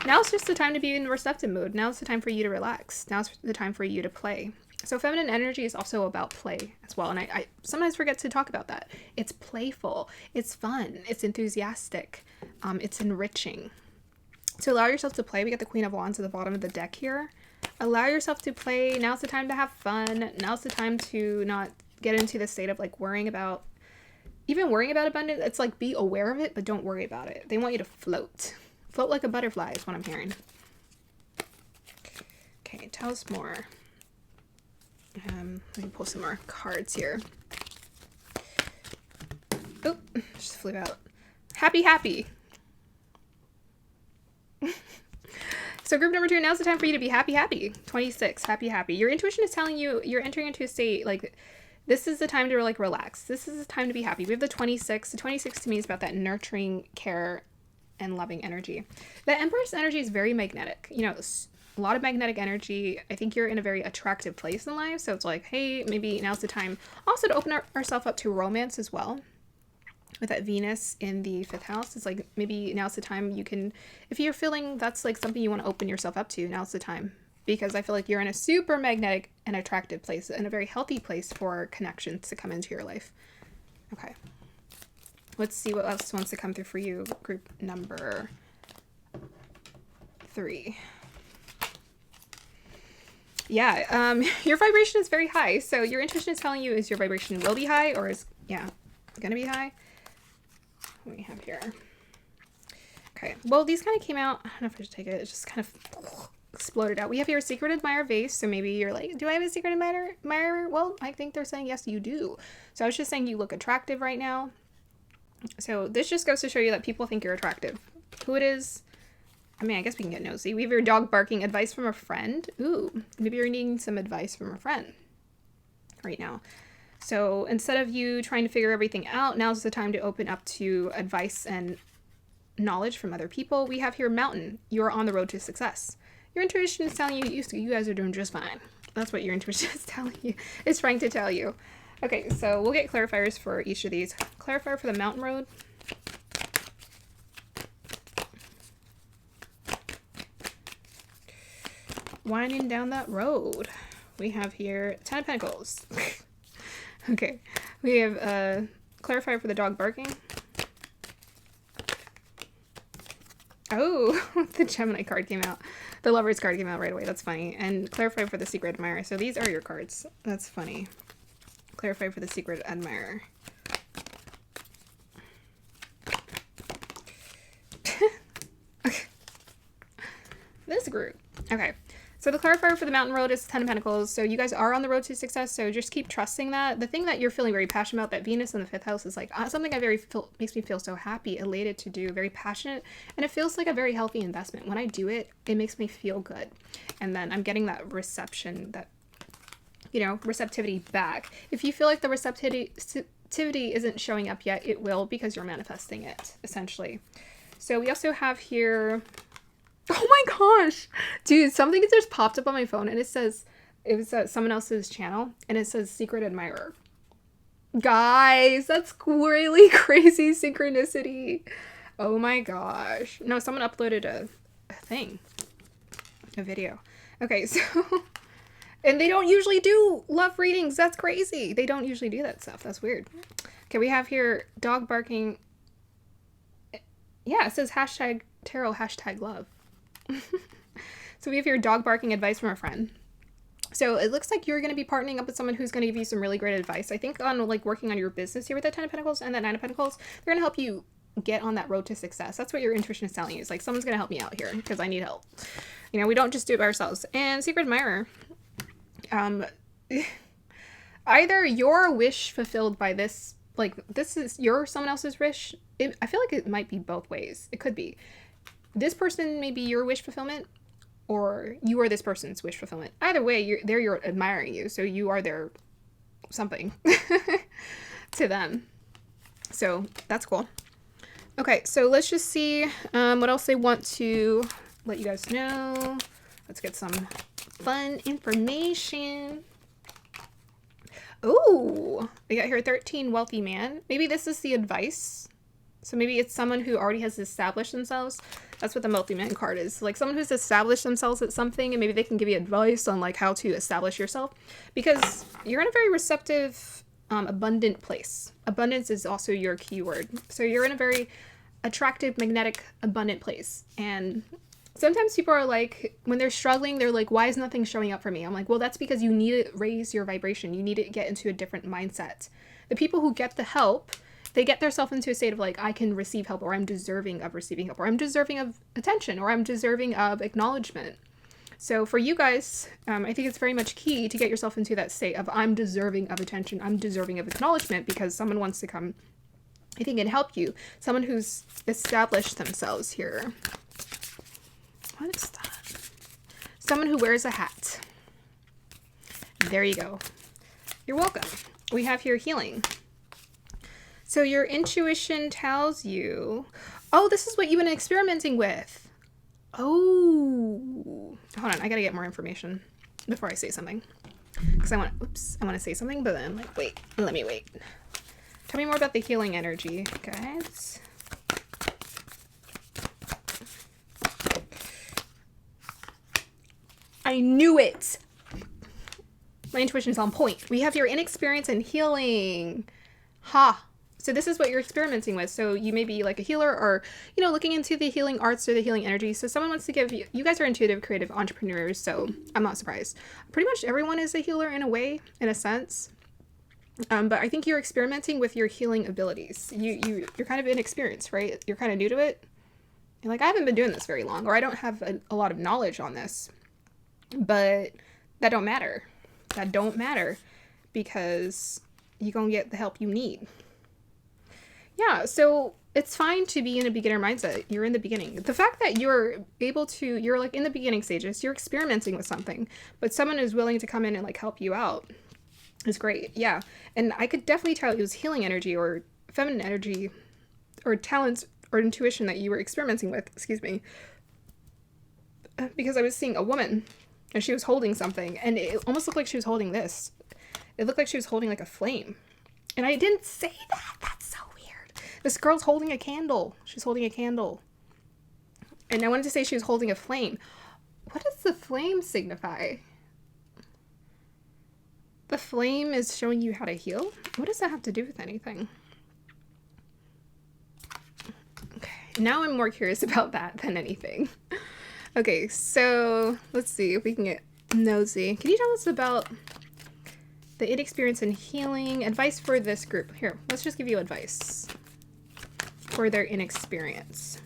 now it's just the time to be in the receptive mood. Now it's the time for you to relax. Now it's the time for you to play. So feminine energy is also about play as well. And I sometimes forget to talk about that. It's playful. It's fun. It's enthusiastic. It's enriching. To allow yourself to play, we got the Queen of Wands at the bottom of the deck here. Allow yourself to play. Now's the time to have fun. Now's the time to not get into the state of like worrying about abundance. It's like be aware of it, but don't worry about it. They want you to float. Float like a butterfly is what I'm hearing. Okay, tell us more. Let me pull some more cards here. Oh, just flew out. Happy, happy. So group number 2, now's the time for you to be happy, happy. 26, happy, happy. Your intuition is telling you you're entering into a state like this is the time to like relax. This is the time to be happy. We have the 26. The 26 to me is about that nurturing, care, and loving energy. The Empress energy is very magnetic. You know, a lot of magnetic energy. I think you're in a very attractive place in life. So it's like, hey, maybe now's the time also to open ourselves up to romance as well. With that Venus in the 5th house, it's like maybe now's the time you can, if you're feeling that's like something you want to open yourself up to, now's the time. Because I feel like you're in a super magnetic and attractive place and a very healthy place for connections to come into your life. Okay. Let's see what else wants to come through for you. Group number 3. Yeah, your vibration is very high. So your intuition is telling you is your vibration will be high or is, going to be high. What do we have here? Okay, well, these kind of came out. I don't know if I should take it. It just kind of exploded out. We have here a secret admirer vase. So maybe you're like, do I have a secret admirer? Well, I think they're saying yes, you do. So I was just saying you look attractive right now. So this just goes to show you that people think you're attractive. Who it is, I mean, I guess we can get nosy. We have your dog barking, advice from a friend. Ooh, maybe you're needing some advice from a friend right now. So instead of you trying to figure everything out, now's the time to open up to advice and knowledge from other people. We have here mountain. You're on the road to success. Your intuition is telling you you guys are doing just fine. That's what your intuition is telling you. It's trying to tell you. Okay, so we'll get clarifiers for each of these. Clarifier for the mountain road. Winding down that road. We have here 10 of Pentacles. Okay, we have a clarifier for the dog barking. Oh, the Gemini card came out. The Lovers card came out right away. That's funny. And clarify for the secret admirer. So these are your cards. That's funny. Clarify for the secret admirer. Okay. This group. Okay. So the clarifier for the mountain road is 10 of Pentacles. So you guys are on the road to success. So just keep trusting that. The thing that you're feeling very passionate about, that Venus in the 5th house, is like something makes me feel so happy, elated to do, very passionate. And it feels like a very healthy investment. When I do it, it makes me feel good. And then I'm getting that reception, that, receptivity back. If you feel like the receptivity isn't showing up yet, it will, because you're manifesting it, essentially. So we also have here... Oh my gosh, dude, something just popped up on my phone and it was someone else's channel and it says secret admirer. Guys, that's really crazy synchronicity. Oh my gosh. No, someone uploaded a video. Okay, so, and they don't usually do love readings. That's crazy. They don't usually do that stuff. That's weird. Okay, we have here dog barking. Yeah, it says hashtag tarot, hashtag love. So we have here dog barking, advice from a friend. So it looks like you're going to be partnering up with someone who's going to give you some really great advice. I think on like working on your business here with that 10 of Pentacles and that 9 of Pentacles, they're going to help you get on that road to success. That's what your intuition is telling you. It's like, someone's going to help me out here because I need help. We don't just do it by ourselves. And secret admirer. Either your wish fulfilled by this, like this is someone else's wish. I feel like it might be both ways. It could be. This person may be your wish fulfillment, or you are this person's wish fulfillment. Either way, you're admiring you, so you are their something to them. So that's cool. Okay, so let's just see what else they want to let you guys know. Let's get some fun information. Oh, we got here 13 wealthy man. Maybe this is the advice. So maybe it's someone who already has established themselves. That's what the multi-man card is. Like someone who's established themselves at something, and maybe they can give you advice on like how to establish yourself, because you're in a very receptive, abundant place. Abundance is also your keyword. So you're in a very attractive, magnetic, abundant place. And sometimes people are like, when they're struggling, they're like, why is nothing showing up for me? I'm like, well, that's because you need to raise your vibration. You need to get into a different mindset. The people who get the help, they get themselves into a state of like, I can receive help, or I'm deserving of receiving help, or I'm deserving of attention, or I'm deserving of acknowledgement. So for you guys, I think it's very much key to get yourself into that state of I'm deserving of attention, I'm deserving of acknowledgement, because someone wants to come, I think, and help you. Someone who's established themselves here. What is that? Someone who wears a hat. There you go. You're welcome. We have here healing. So your intuition tells you, oh, this is what you've been experimenting with. Oh, hold on. I gotta get more information before I say something. Because I want to say something, but then I'm like, wait, let me wait. Tell me more about the healing energy, guys. I knew it. My intuition is on point. We have your inexperience in healing. Ha. So this is what you're experimenting with. So you may be like a healer, or, you know, looking into the healing arts or the healing energy. So someone wants to give you, you guys are intuitive, creative entrepreneurs. So I'm not surprised. Pretty much everyone is a healer in a way, in a sense. But I think you're experimenting with your healing abilities. You're kind of inexperienced, right? You're kind of new to it. You're like, I haven't been doing this very long, or I don't have a lot of knowledge on this. But that don't matter. That don't matter, because you're going to get the help you need. Yeah, so it's fine to be in a beginner mindset. You're in the beginning. The fact that you're able to, you're like in the beginning stages, you're experimenting with something, but someone is willing to come in and like help you out is great. Yeah. And I could definitely tell it was healing energy or feminine energy or talents or intuition that you were experimenting with, excuse me, because I was seeing a woman and she was holding something, and it almost looked like she was holding this. It looked like she was holding like a flame. And I didn't say that. That's so weird. This girl's holding a candle. She's holding a candle. And I wanted to say she was holding a flame. What does the flame signify? The flame is showing you how to heal? What does that have to do with anything? Okay, now I'm more curious about that than anything. Okay, so let's see if we can get nosy. Can you tell us about the inexperience in healing? Advice for this group. Here, let's just give you advice for their inexperience.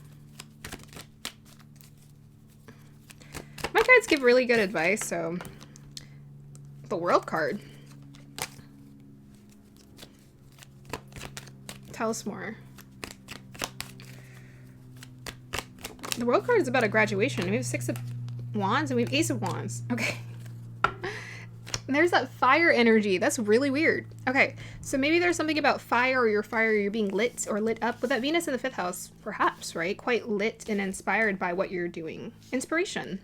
My cards give really good advice, so the World card. Tell us more. The World card is about a graduation. We have 6 of Wands and we have Ace of Wands. Okay. And there's that fire energy. That's really weird. Okay, so maybe there's something about fire, or you're being lit or lit up with that Venus in the 5th house, perhaps, right? Quite lit and inspired by what you're doing. Inspiration.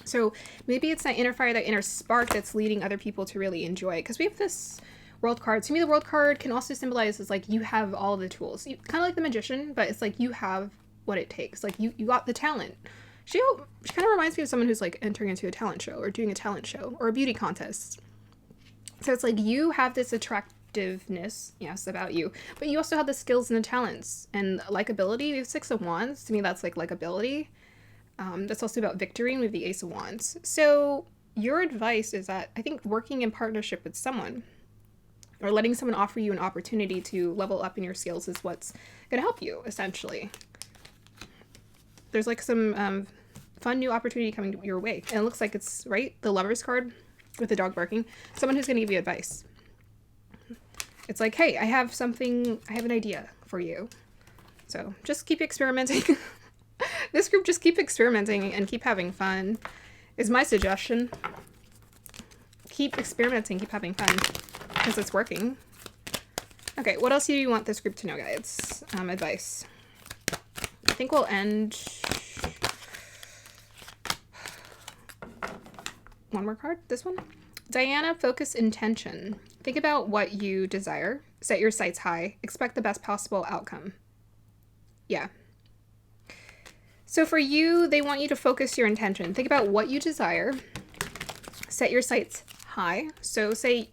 So maybe it's that inner fire, that inner spark that's leading other people to really enjoy it. Because we have this World card. To me, the World card can also symbolize as like you have all the tools. You kind of like the Magician, but it's like you have what it takes. Like you got the talent. She kind of reminds me of someone who's like entering into a talent show or doing a talent show or a beauty contest. So it's like you have this attractiveness, yes, about you, but you also have the skills and the talents and likability. We have 6 of Wands. To me, that's like likability. That's also about victory, and we have the Ace of Wands. So your advice is that I think working in partnership with someone or letting someone offer you an opportunity to level up in your skills is what's going to help you, essentially. There's like some fun new opportunity coming your way. And it looks like it's, right, the Lover's card with the dog barking. Someone who's going to give you advice. It's like, hey, I have an idea for you. So just keep experimenting. This group, just keep experimenting and keep having fun is my suggestion. Keep experimenting, keep having fun, because it's working. Okay, what else do you want this group to know, guys? Advice. I think we'll end... One more card, this one. Diana, focus intention. Think about what you desire. Set your sights high. Expect the best possible outcome. Yeah. So for you, they want you to focus your intention. Think about what you desire. Set your sights high. So say,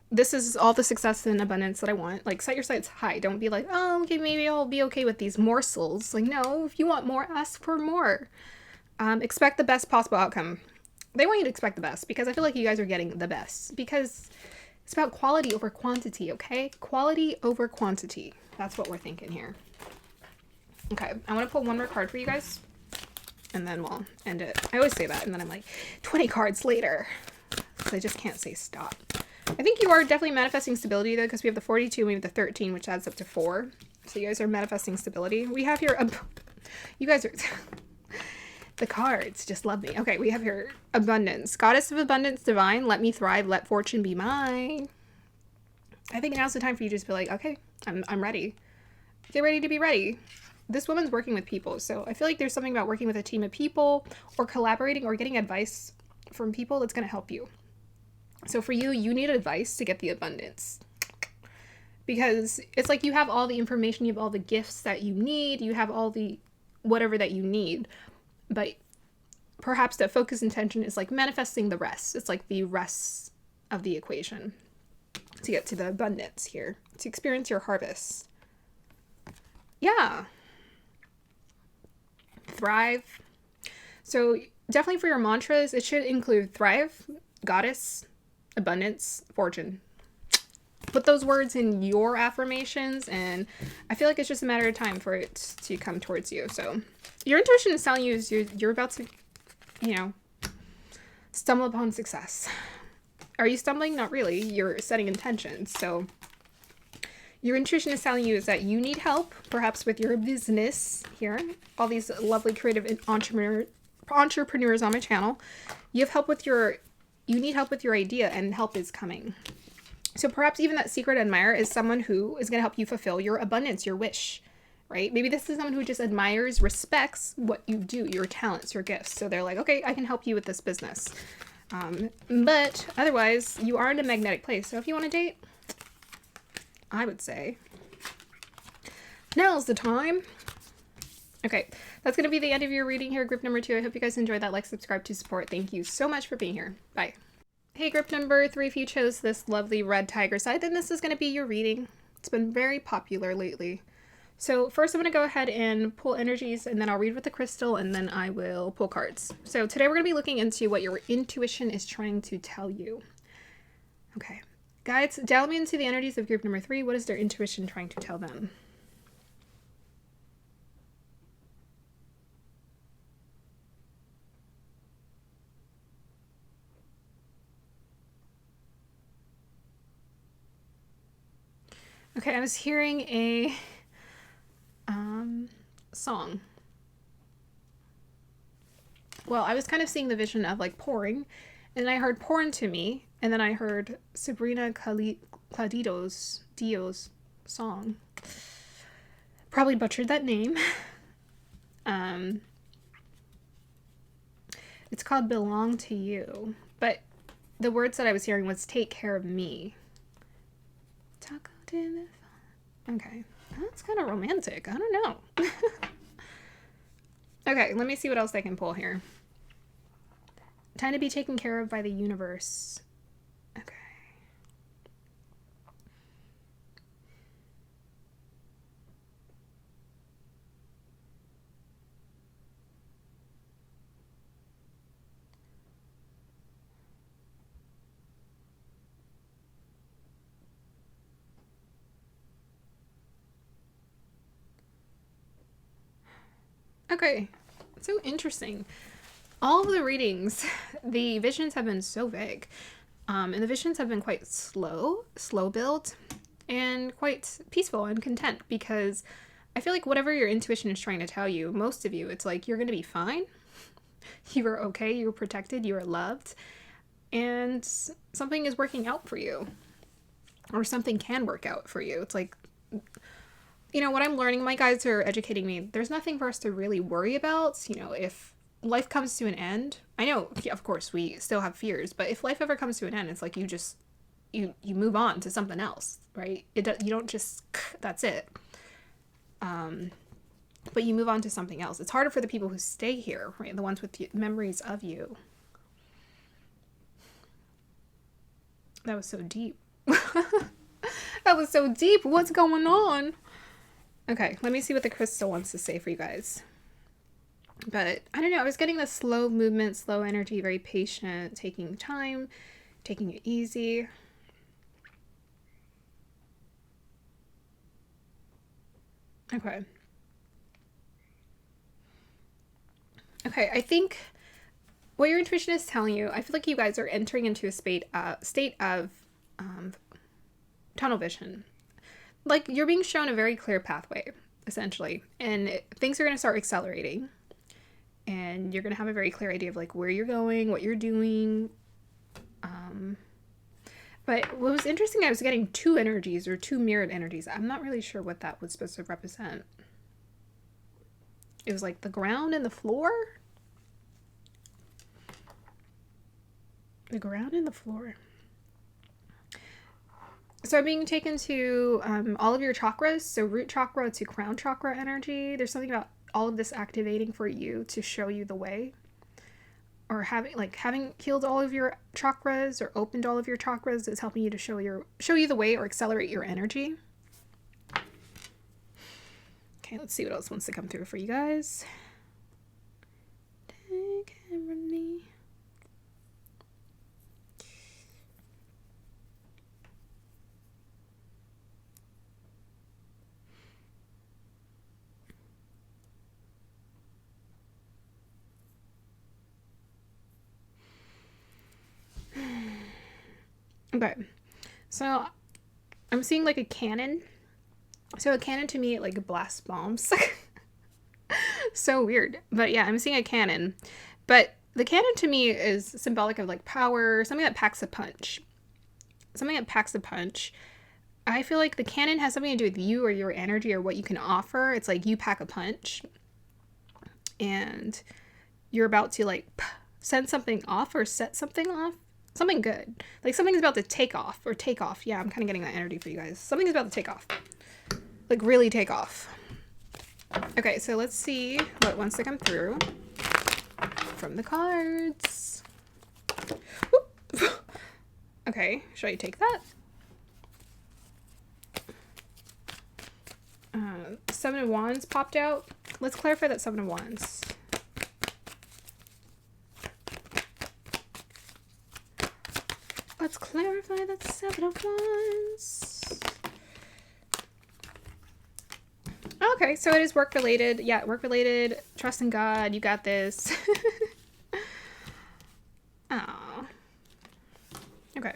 this is all the success and abundance that I want. Like, set your sights high. Don't be like, oh, okay, maybe I'll be okay with these morsels. Like, no, if you want more, ask for more. Expect the best possible outcome. They want you to expect the best because I feel like you guys are getting the best. Because it's about quality over quantity, okay? Quality over quantity. That's what we're thinking here. Okay, I want to pull one more card for you guys. And then we'll end it. I always say that, and then I'm like, 20 cards later. So I just can't say stop. I think you are definitely manifesting stability, though, because we have the 42 and we have the 13, which adds up to 4. So you guys are manifesting stability. We have here... you guys are... the cards just love me. Okay, we have here abundance. Goddess of abundance divine, let me thrive, let fortune be mine. I think now's the time for you to just be like, okay, I'm ready. Get ready to be ready. This woman's working with people, so I feel like there's something about working with a team of people or collaborating or getting advice from people that's going to help you. So for you, you need advice to get the abundance. Because it's like you have all the information, you have all the gifts that you need, you have all the whatever that you need. But perhaps the focus intention is like manifesting the rest. It's like the rest of the equation to get to the abundance here, to experience your harvest. Yeah. Thrive. So definitely for your mantras, it should include thrive, goddess, abundance, fortune. Put those words in your affirmations, and I feel like it's just a matter of time for it to come towards you. So your intuition is telling you you're about to, you know, stumble upon success. Are you stumbling? Not really. You're setting intentions. So your intuition is telling you is that you need help, perhaps with your business here. All these lovely creative entrepreneurs on my channel. You need help with your idea, and help is coming. So perhaps even that secret admirer is someone who is going to help you fulfill your abundance, your wish, right? Maybe this is someone who just admires, respects what you do, your talents, your gifts. So they're like, okay, I can help you with this business. But otherwise, you are in a magnetic place. So if you want to date, I would say now's the time. Okay, that's going to be the end of your reading here, group number 2. I hope you guys enjoyed that. Like, subscribe to support. Thank you so much for being here. Bye. Hey, group number 3, if you chose this lovely red tiger side, then this is going to be your reading. It's been very popular lately. So first I'm going to go ahead and pull energies, and then I'll read with the crystal, and then I will pull cards. So today we're going to be looking into what your intuition is trying to tell you. Okay. Guides, dial me into the energies of group number 3. What is their intuition trying to tell them? Okay, I was hearing a song. Well, I was kind of seeing the vision of like pouring, and I heard pour into me, and then I heard Sabrina Dio's song. Probably butchered that name. It's called Belong to You, but the words that I was hearing was take care of me. Okay, that's kind of romantic. I don't know. Okay, let me see what else I can pull here. Time to be taken care of by the universe. Okay. Okay, so interesting. All of the readings, the visions have been so vague. And the visions have been quite slow build, and quite peaceful and content, because I feel like whatever your intuition is trying to tell you, most of you, it's like you're going to be fine. You are okay, you're protected, you are loved, and something is working out for you. Or something can work out for you. It's like, you know, what I'm learning, my guides are educating me, there's nothing for us to really worry about. You know, if life comes to an end, I know, yeah, of course, we still have fears, but if life ever comes to an end, it's like you just, you move on to something else, right? You don't just, that's it. but you move on to something else. It's harder for the people who stay here, right? The ones with memories of you. That was so deep. That was so deep. What's going on? Okay, let me see what the crystal wants to say for you guys. But I don't know. I was getting the slow movement, slow energy, very patient, taking time, taking it easy. Okay. Okay, I think what your intuition is telling you, I feel like you guys are entering into a state of tunnel vision. Like, you're being shown a very clear pathway, essentially, and things are going to start accelerating, and you're going to have a very clear idea of like where you're going, what you're doing. But what was interesting, I was getting two energies, or two mirrored energies. I'm not really sure what that was supposed to represent. It was like the ground and the floor. The ground and the floor. So I'm being taken to all of your chakras, so root chakra to crown chakra energy. There's something about all of this activating for you to show you the way, or having healed all of your chakras or opened all of your chakras is helping you to show you the way or accelerate your energy. Okay, let's see what else wants to come through for you guys. Take care of me. Okay, so I'm seeing like a cannon. So a cannon to me, it like blasts bombs. So weird. But yeah, I'm seeing a cannon. But the cannon to me is symbolic of like power, something that packs a punch. Something that packs a punch. I feel like the cannon has something to do with you or your energy or what you can offer. It's like you pack a punch and you're about to like send something off or set something off. Something good. Like something's about to take off or take off. Yeah, I'm kind of getting that energy for you guys. Something's about to take off. Like really take off. Okay, so let's see what wants to come through from the cards. Okay, should I take that? Seven of Wands popped out. Let's clarify that Seven of Wands. Let's clarify that Seven of Wands. Okay, so it is work related. Yeah, work related. Trust in God. You got this. Oh. Okay.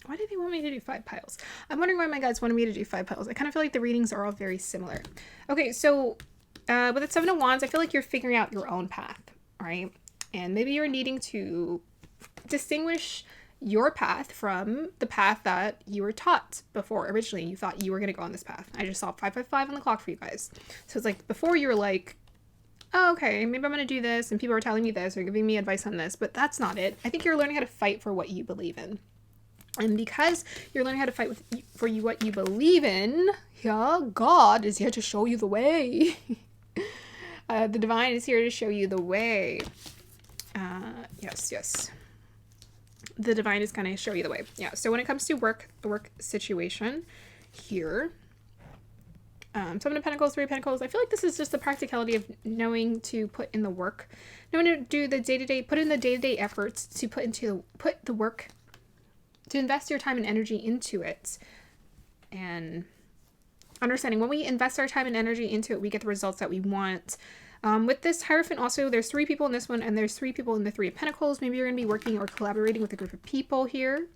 Why do they want me to do 5 piles? I'm wondering why my guides wanted me to do 5 piles. I kind of feel like the readings are all very similar. Okay, so with the Seven of Wands, I feel like you're figuring out your own path, right? And maybe you're needing to distinguish your path from the path that you were taught before. Originally, you thought you were going to go on this path. I just saw 555 on the clock for you guys. So it's like before you were like, oh, okay, maybe I'm going to do this and people are telling me this or giving me advice on this, but that's not it. I think you're learning how to fight for what you believe in. And because you're learning how to fight for what you believe in, yeah, God is here to show you the way. The divine is here to show you the way. Yes. The divine is going to show you the way. Yeah, so when it comes to the work situation here, Seven of Pentacles, 3 of Pentacles, I feel like this is just the practicality of knowing to put in the work, knowing to do the day-to-day, put in the day-to-day efforts to put the work, to invest your time and energy into it, and understanding when we invest our time and energy into it, we get the results that we want. With this Hierophant also, there's 3 people in this one, and there's 3 people in the 3 of Pentacles. Maybe you're going to be working or collaborating with a group of people here.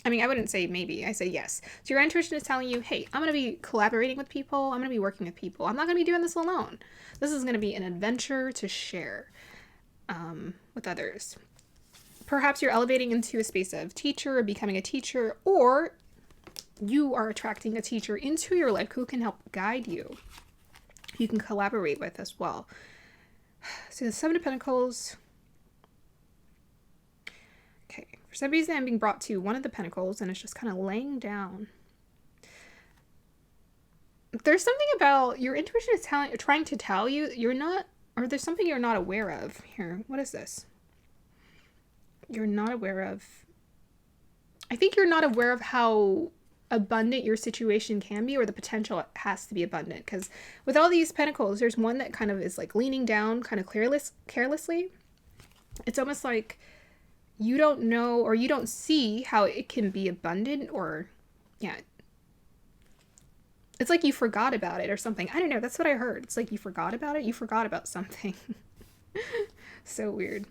I mean, I wouldn't say maybe. I say yes. So your intuition is telling you, hey, I'm going to be collaborating with people. I'm going to be working with people. I'm not going to be doing this alone. This is going to be an adventure to share with others. Perhaps you're elevating into a space of teacher or becoming a teacher, or you are attracting a teacher into your life who can help guide you. You can collaborate with as well. So the Seven of Pentacles. Okay, for some reason I'm being brought to one of the Pentacles and it's just kind of laying down. There's something about your intuition is trying to tell you you're not, or there's something you're not aware of. Here, what is this? You're not aware of. I think you're not aware of how abundant your situation can be, or the potential it has to be abundant. Because with all these pentacles, there's one that kind of is like leaning down kind of carelessly. It's almost like you don't know, or you don't see how it can be abundant, or yeah, it's like you forgot about it or something. I don't know. That's what I heard. It's like you forgot about it. You forgot about something. So weird.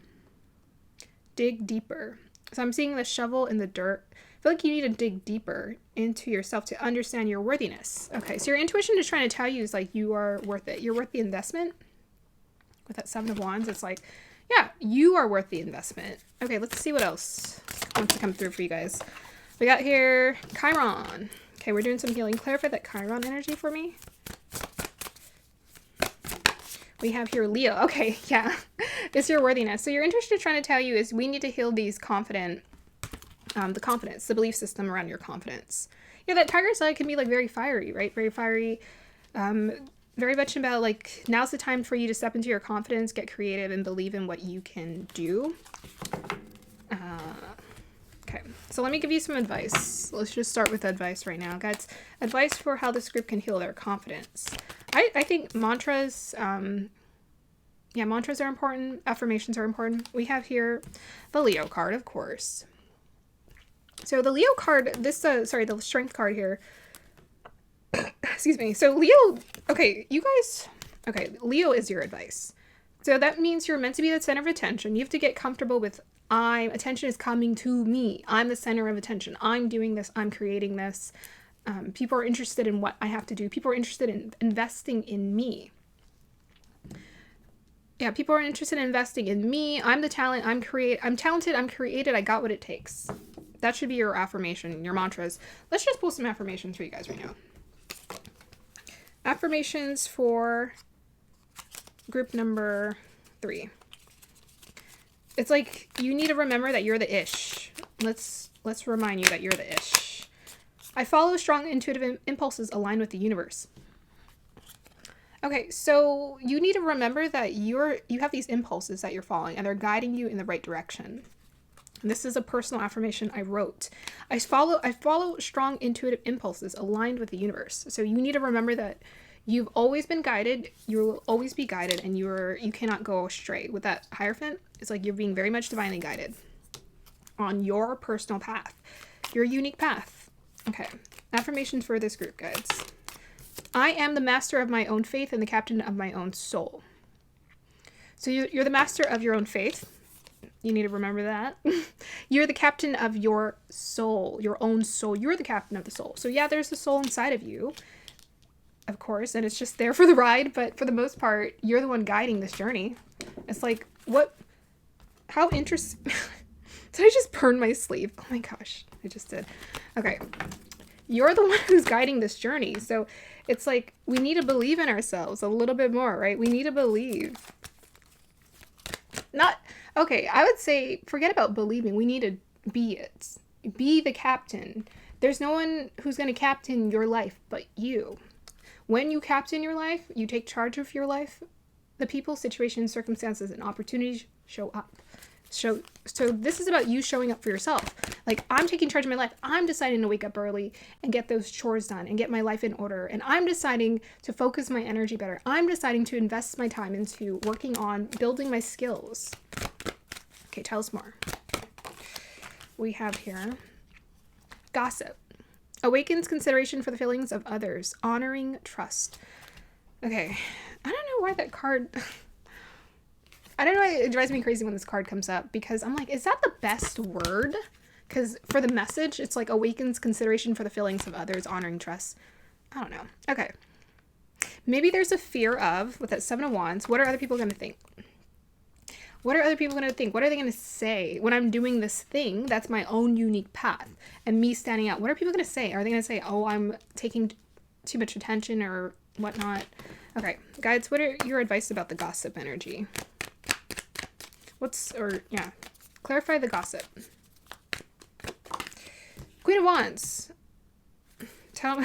Dig deeper. So I'm seeing the shovel in the dirt. I feel like you need to dig deeper into yourself to understand your worthiness. Okay, so your intuition is trying to tell you is like you are worth it. You're worth the investment. With that 7 of Wands, it's like, yeah, you are worth the investment. Okay, let's see what else wants to come through for you guys. We got here Chiron. Okay, we're doing some healing. Clarify that Chiron energy for me. We have here Leo. Okay, yeah. It's your worthiness. So your intuition is trying to tell you is we need to heal these the confidence, the belief system around your confidence. Yeah, that tiger side can be like very fiery, right? Very fiery. Very much about like, now's the time for you to step into your confidence, get creative, and believe in what you can do. Okay, so let me give you some advice. Let's just start with advice right now, guys. Advice for how this group can heal their confidence. I think mantras, yeah, mantras are important. Affirmations are important. We have here the Leo card, of course. So the Leo card, this, sorry, the strength card here. Excuse me. So Leo, okay, you guys, okay, Leo is your advice. So that means you're meant to be the center of attention. You have to get comfortable with attention is coming to me. I'm the center of attention. I'm doing this. I'm creating this. People are interested in what I have to do. People are interested in investing in me. Yeah, people are interested in investing in me. I'm the talent. I'm talented. I'm created. I got what it takes. That should be your affirmation, your mantras. Let's just pull some affirmations for you guys right now. Affirmations for group number 3. It's like you need to remember that you're the ish. Let's remind you that you're the ish. I follow strong intuitive impulses aligned with the universe. Okay, so you need to remember that you have these impulses that you're following, and they're guiding you in the right direction. This is a personal affirmation I wrote. I follow strong intuitive impulses aligned with the universe. So you need to remember that you've always been guided, you will always be guided, and you cannot go astray. With that Hierophant, it's like you're being very much divinely guided on your personal path, your unique path. Okay, affirmations for this group, guys. I am the master of my own faith and the captain of my own soul. So you're the master of your own faith. You need to remember that. You're the captain of your soul, your own soul. You're the captain of the soul. So yeah, there's a soul inside of you, of course, and it's just there for the ride. But for the most part, you're the one guiding this journey. It's like, how interesting. Did I just burn my sleeve? Oh my gosh, I just did. Okay. You're the one who's guiding this journey. So it's like, we need to believe in ourselves a little bit more, right? We need to believe. Okay, I would say forget about believing. We need to be it. Be the captain. There's no one who's going to captain your life but you. When you captain your life, you take charge of your life, the people, situations, circumstances, and opportunities show up. So this is about you showing up for yourself. Like, I'm taking charge of my life. I'm deciding to wake up early and get those chores done and get my life in order. And I'm deciding to focus my energy better. I'm deciding to invest my time into working on building my skills. Okay, tell us more. We have here gossip. Awakens consideration for the feelings of others. Honoring trust. Okay, I don't know why that card... I don't know why it drives me crazy when this card comes up, because I'm like, is that the best word? Because for the message, it's like awakens consideration for the feelings of others, honoring trust. I don't know. Okay. Maybe there's a fear of, with that 7 of Wands, what are other people going to think? What are other people going to think? What are they going to say when I'm doing this thing that's my own unique path and me standing out? What are people going to say? Are they going to say, oh, I'm taking too much attention or whatnot? Okay, guides, what are your advice about the gossip energy? Clarify the gossip. Queen of Wands. Tell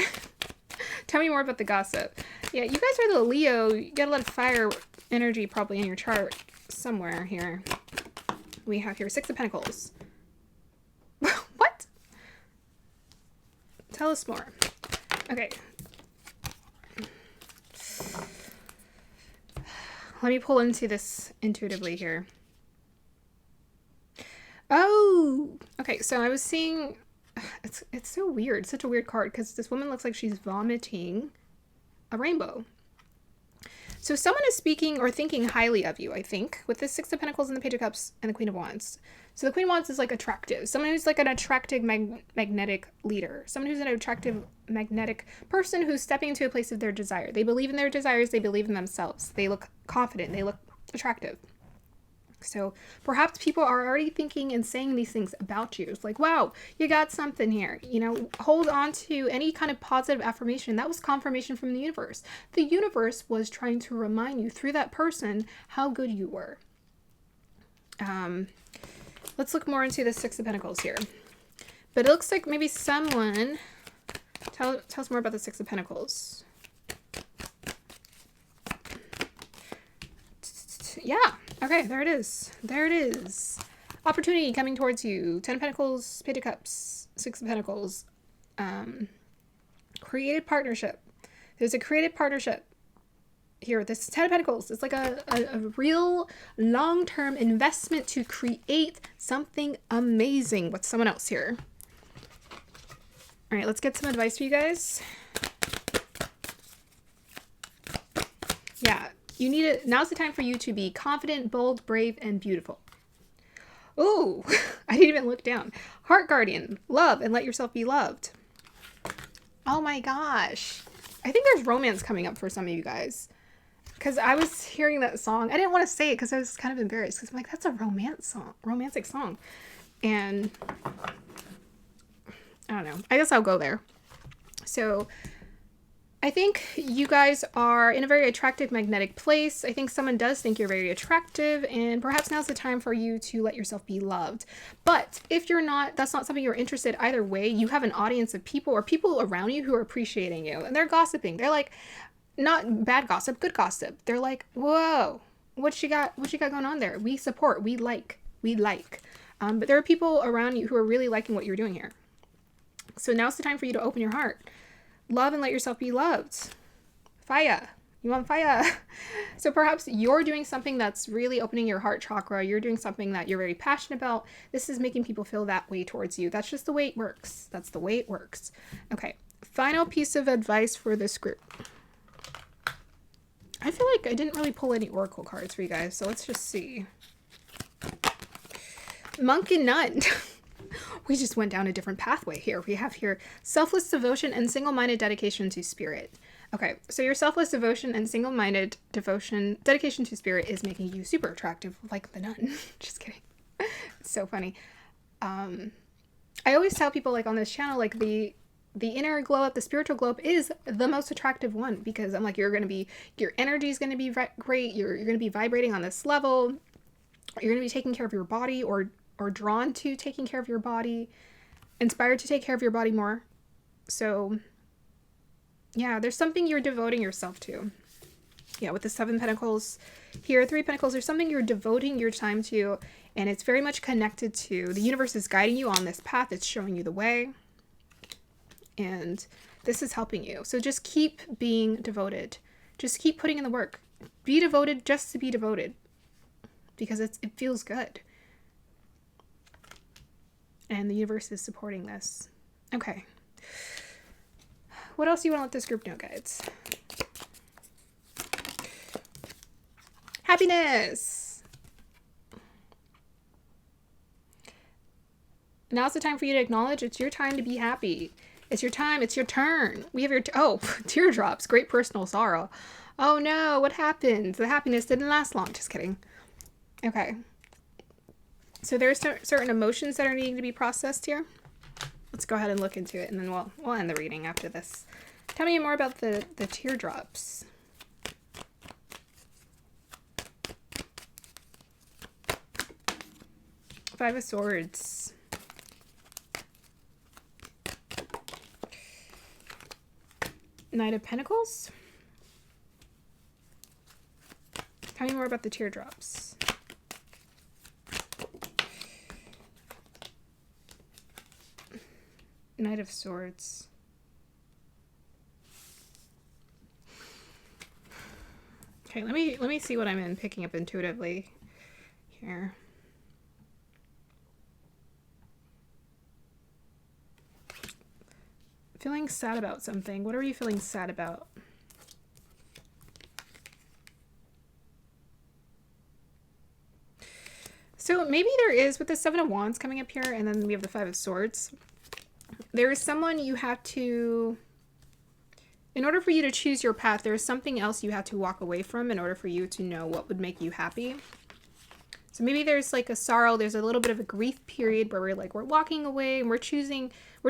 Tell me more about the gossip. Yeah, you guys are the Leo. You got a lot of fire energy probably in your chart somewhere here. We have here 6 of Pentacles. What? Tell us more. Okay. Let me pull into this intuitively here. Oh, okay. So I was seeing, it's so weird. Such a weird card because this woman looks like she's vomiting a rainbow. So someone is speaking or thinking highly of you, I think, with the 6 of Pentacles and the Page of Cups and the Queen of Wands. So the Queen of Wands is like attractive. Someone who's like an attractive magnetic leader. Someone who's an attractive magnetic person who's stepping into a place of their desire. They believe in their desires. They believe in themselves. They look confident. They look attractive. So perhaps people are already thinking and saying these things about you. It's like, wow, you got something here. You know, hold on to any kind of positive affirmation. That was confirmation from the universe. The universe was trying to remind you through that person how good you were. Let's look more into the 6 of Pentacles here. But it looks like maybe someone... Tell us more about the 6 of Pentacles. Yeah. Okay, there it is. There it is. Opportunity coming towards you. 10 of Pentacles, Page of Cups, 6 of Pentacles. Creative partnership. There's a creative partnership here. This 10 of Pentacles. It's like a real long-term investment to create something amazing with someone else here. All right, let's get some advice for you guys. Yeah. You need it. Now's the time for you to be confident, bold, brave, and beautiful. Ooh, I didn't even look down. Heart guardian, love and let yourself be loved. Oh my gosh. I think there's romance coming up for some of you guys. Because I was hearing that song. I didn't want to say it because I was kind of embarrassed. Because I'm like, that's a romantic song. And I don't know. I guess I'll go there. So... I think you guys are in a very attractive magnetic place. I think someone does think you're very attractive, and perhaps now's the time for you to let yourself be loved. But if you're not, that's not something you're interested either way, you have an audience of people or people around you who are appreciating you, and they're gossiping. They're like, not bad gossip, good gossip. They're like, whoa, what you got going on there? We support, we like. But there are people around you who are really liking what you're doing here. So now's the time for you to open your heart. Love and let yourself be loved. Fire. You want fire? So perhaps you're doing something that's really opening your heart chakra. You're doing something that you're very passionate about. This is making people feel that way towards you. That's just the way it works. That's the way it works. Okay. Final piece of advice for this group. I feel like I didn't really pull any oracle cards for you guys. So let's just see. Monk and Nun. We just went down a different pathway here. We have here selfless devotion and single-minded dedication to spirit. Okay, so your selfless devotion and single-minded dedication to spirit is making you super attractive, like the nun. Just kidding. It's so funny. I always tell people, like, on this channel, like, the inner glow up, the spiritual glow up is the most attractive one, because I'm like, your energy is going to be great. You're going to be vibrating on this level. You're going to be taking care of your body or drawn to taking care of your body, inspired to take care of your body more. So yeah, there's something you're devoting yourself to. Yeah, with the 7 Pentacles here, 3 Pentacles, there's something you're devoting your time to, and it's very much connected to the universe is guiding you on this path. It's showing you the way, and this is helping you. So just keep being devoted. Just keep putting in the work. Be devoted just to be devoted, because it feels good. And the universe is supporting this. Okay. What else do you want to let this group know, guys? Happiness! Now's the time for you to acknowledge it's your time to be happy. It's your time. It's your turn. We have your... teardrops. Great personal sorrow. Oh no, what happened? The happiness didn't last long. Just kidding. Okay. So there's certain emotions that are needing to be processed here. Let's go ahead and look into it, and then we'll end the reading after this. Tell me more about the teardrops. Five of Swords. Knight of Pentacles. Tell me more about the teardrops. Knight of Swords. Okay, let me see what I'm picking up intuitively here. Feeling sad about something. What are you feeling sad about? So maybe there is, with the Seven of Wands coming up here, and then we have the Five of Swords, there is someone you have to, in order for you to choose your path, there is something else you have to walk away from in order for you to know what would make you happy. So maybe there's like a sorrow, there's a little bit of a grief period where we're walking away and we're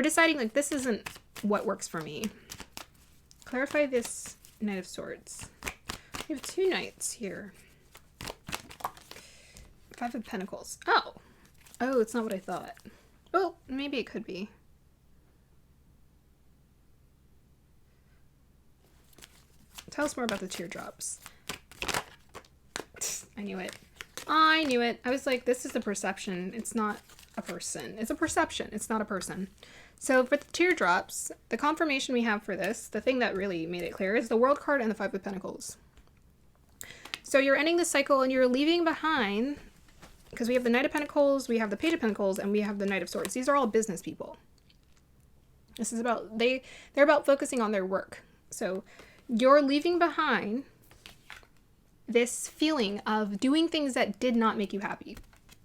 deciding like this isn't what works for me. Clarify this Knight of Swords. We have two knights here. Five of Pentacles. Oh, it's not what I thought. Oh, maybe it could be. Tell us more about the teardrops. I knew it. I knew it. I was like, this is a perception. It's not a person. It's a perception. It's not a person. So for the teardrops, the confirmation we have for this, the thing that really made it clear, is the World card and the Five of Pentacles. So you're ending the cycle and you're leaving behind, because we have the Knight of Pentacles, we have the Page of Pentacles, and we have the Knight of Swords. These are all business people. This is about, they're about focusing on their work. So you're leaving behind this feeling of doing things that did not make you happy.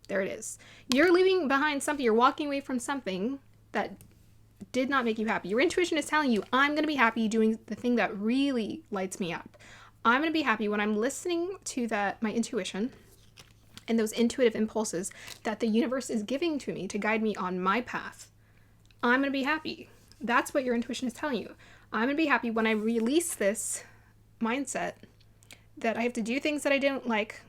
There it is. You're leaving behind something, you're walking away from something that did not make you happy. Your intuition is telling you, I'm going to be happy doing the thing that really lights me up. I'm going to be happy when I'm listening to my intuition and those intuitive impulses that the universe is giving to me to guide me on my path. I'm going to be happy. That's what your intuition is telling you. I'm going to be happy when I release this mindset that I have to do things that I don't like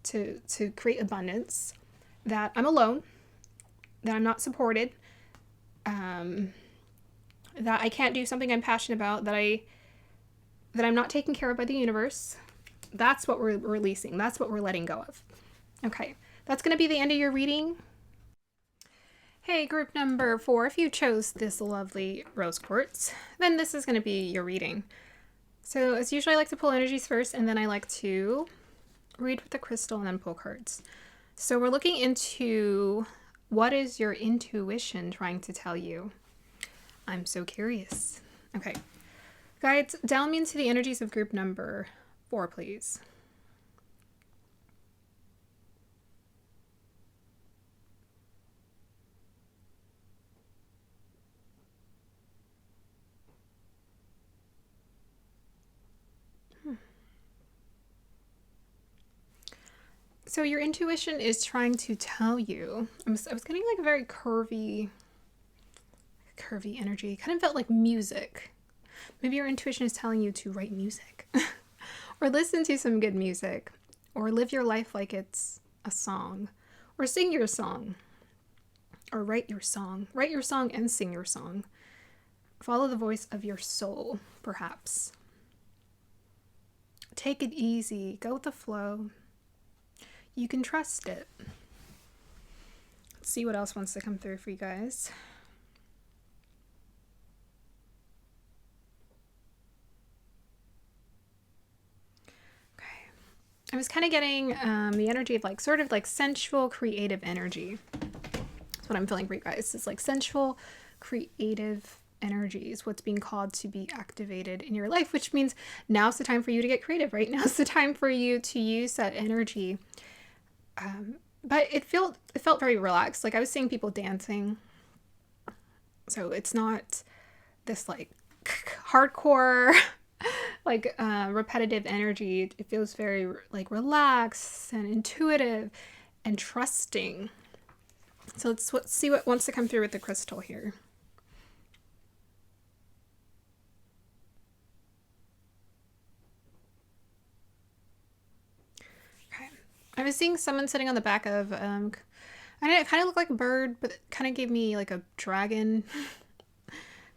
to create abundance, that I'm alone, that I'm not supported, that I can't do something I'm passionate about, that I'm not taken care of by the universe. That's what we're releasing. That's what we're letting go of. Okay, that's going to be the end of your reading. Hey, group number 4, if you chose this lovely rose quartz, then this is going to be your reading. So as usual, I like to pull energies first, and then I like to read with the crystal and then pull cards. So we're looking into, what is your intuition trying to tell you? I'm so curious. Okay, guides, dial me into the energies of group number 4, please. So your intuition is trying to tell you, I was getting like a very curvy energy. Kind of felt like music. Maybe your intuition is telling you to write music or listen to some good music, or live your life like it's a song, or sing your song, or write your song and sing your song. Follow the voice of your soul, perhaps. Take it easy, go with the flow. You can trust it. Let's see what else wants to come through for you guys. Okay. I was kind of getting the energy of like, sort of like sensual, creative energy. That's what I'm feeling for you guys. It's like sensual, creative energy is what's being called to be activated in your life, which means now's the time for you to get creative, right? Now's the time for you to use that energy. But it felt very relaxed. Like I was seeing people dancing. So it's not this like hardcore, like repetitive energy. It feels very like relaxed and intuitive and trusting. So let's see what wants to come through with the crystal here. I was seeing someone sitting on the back of, I don't know, it kind of looked like a bird, but it kind of gave me like a dragon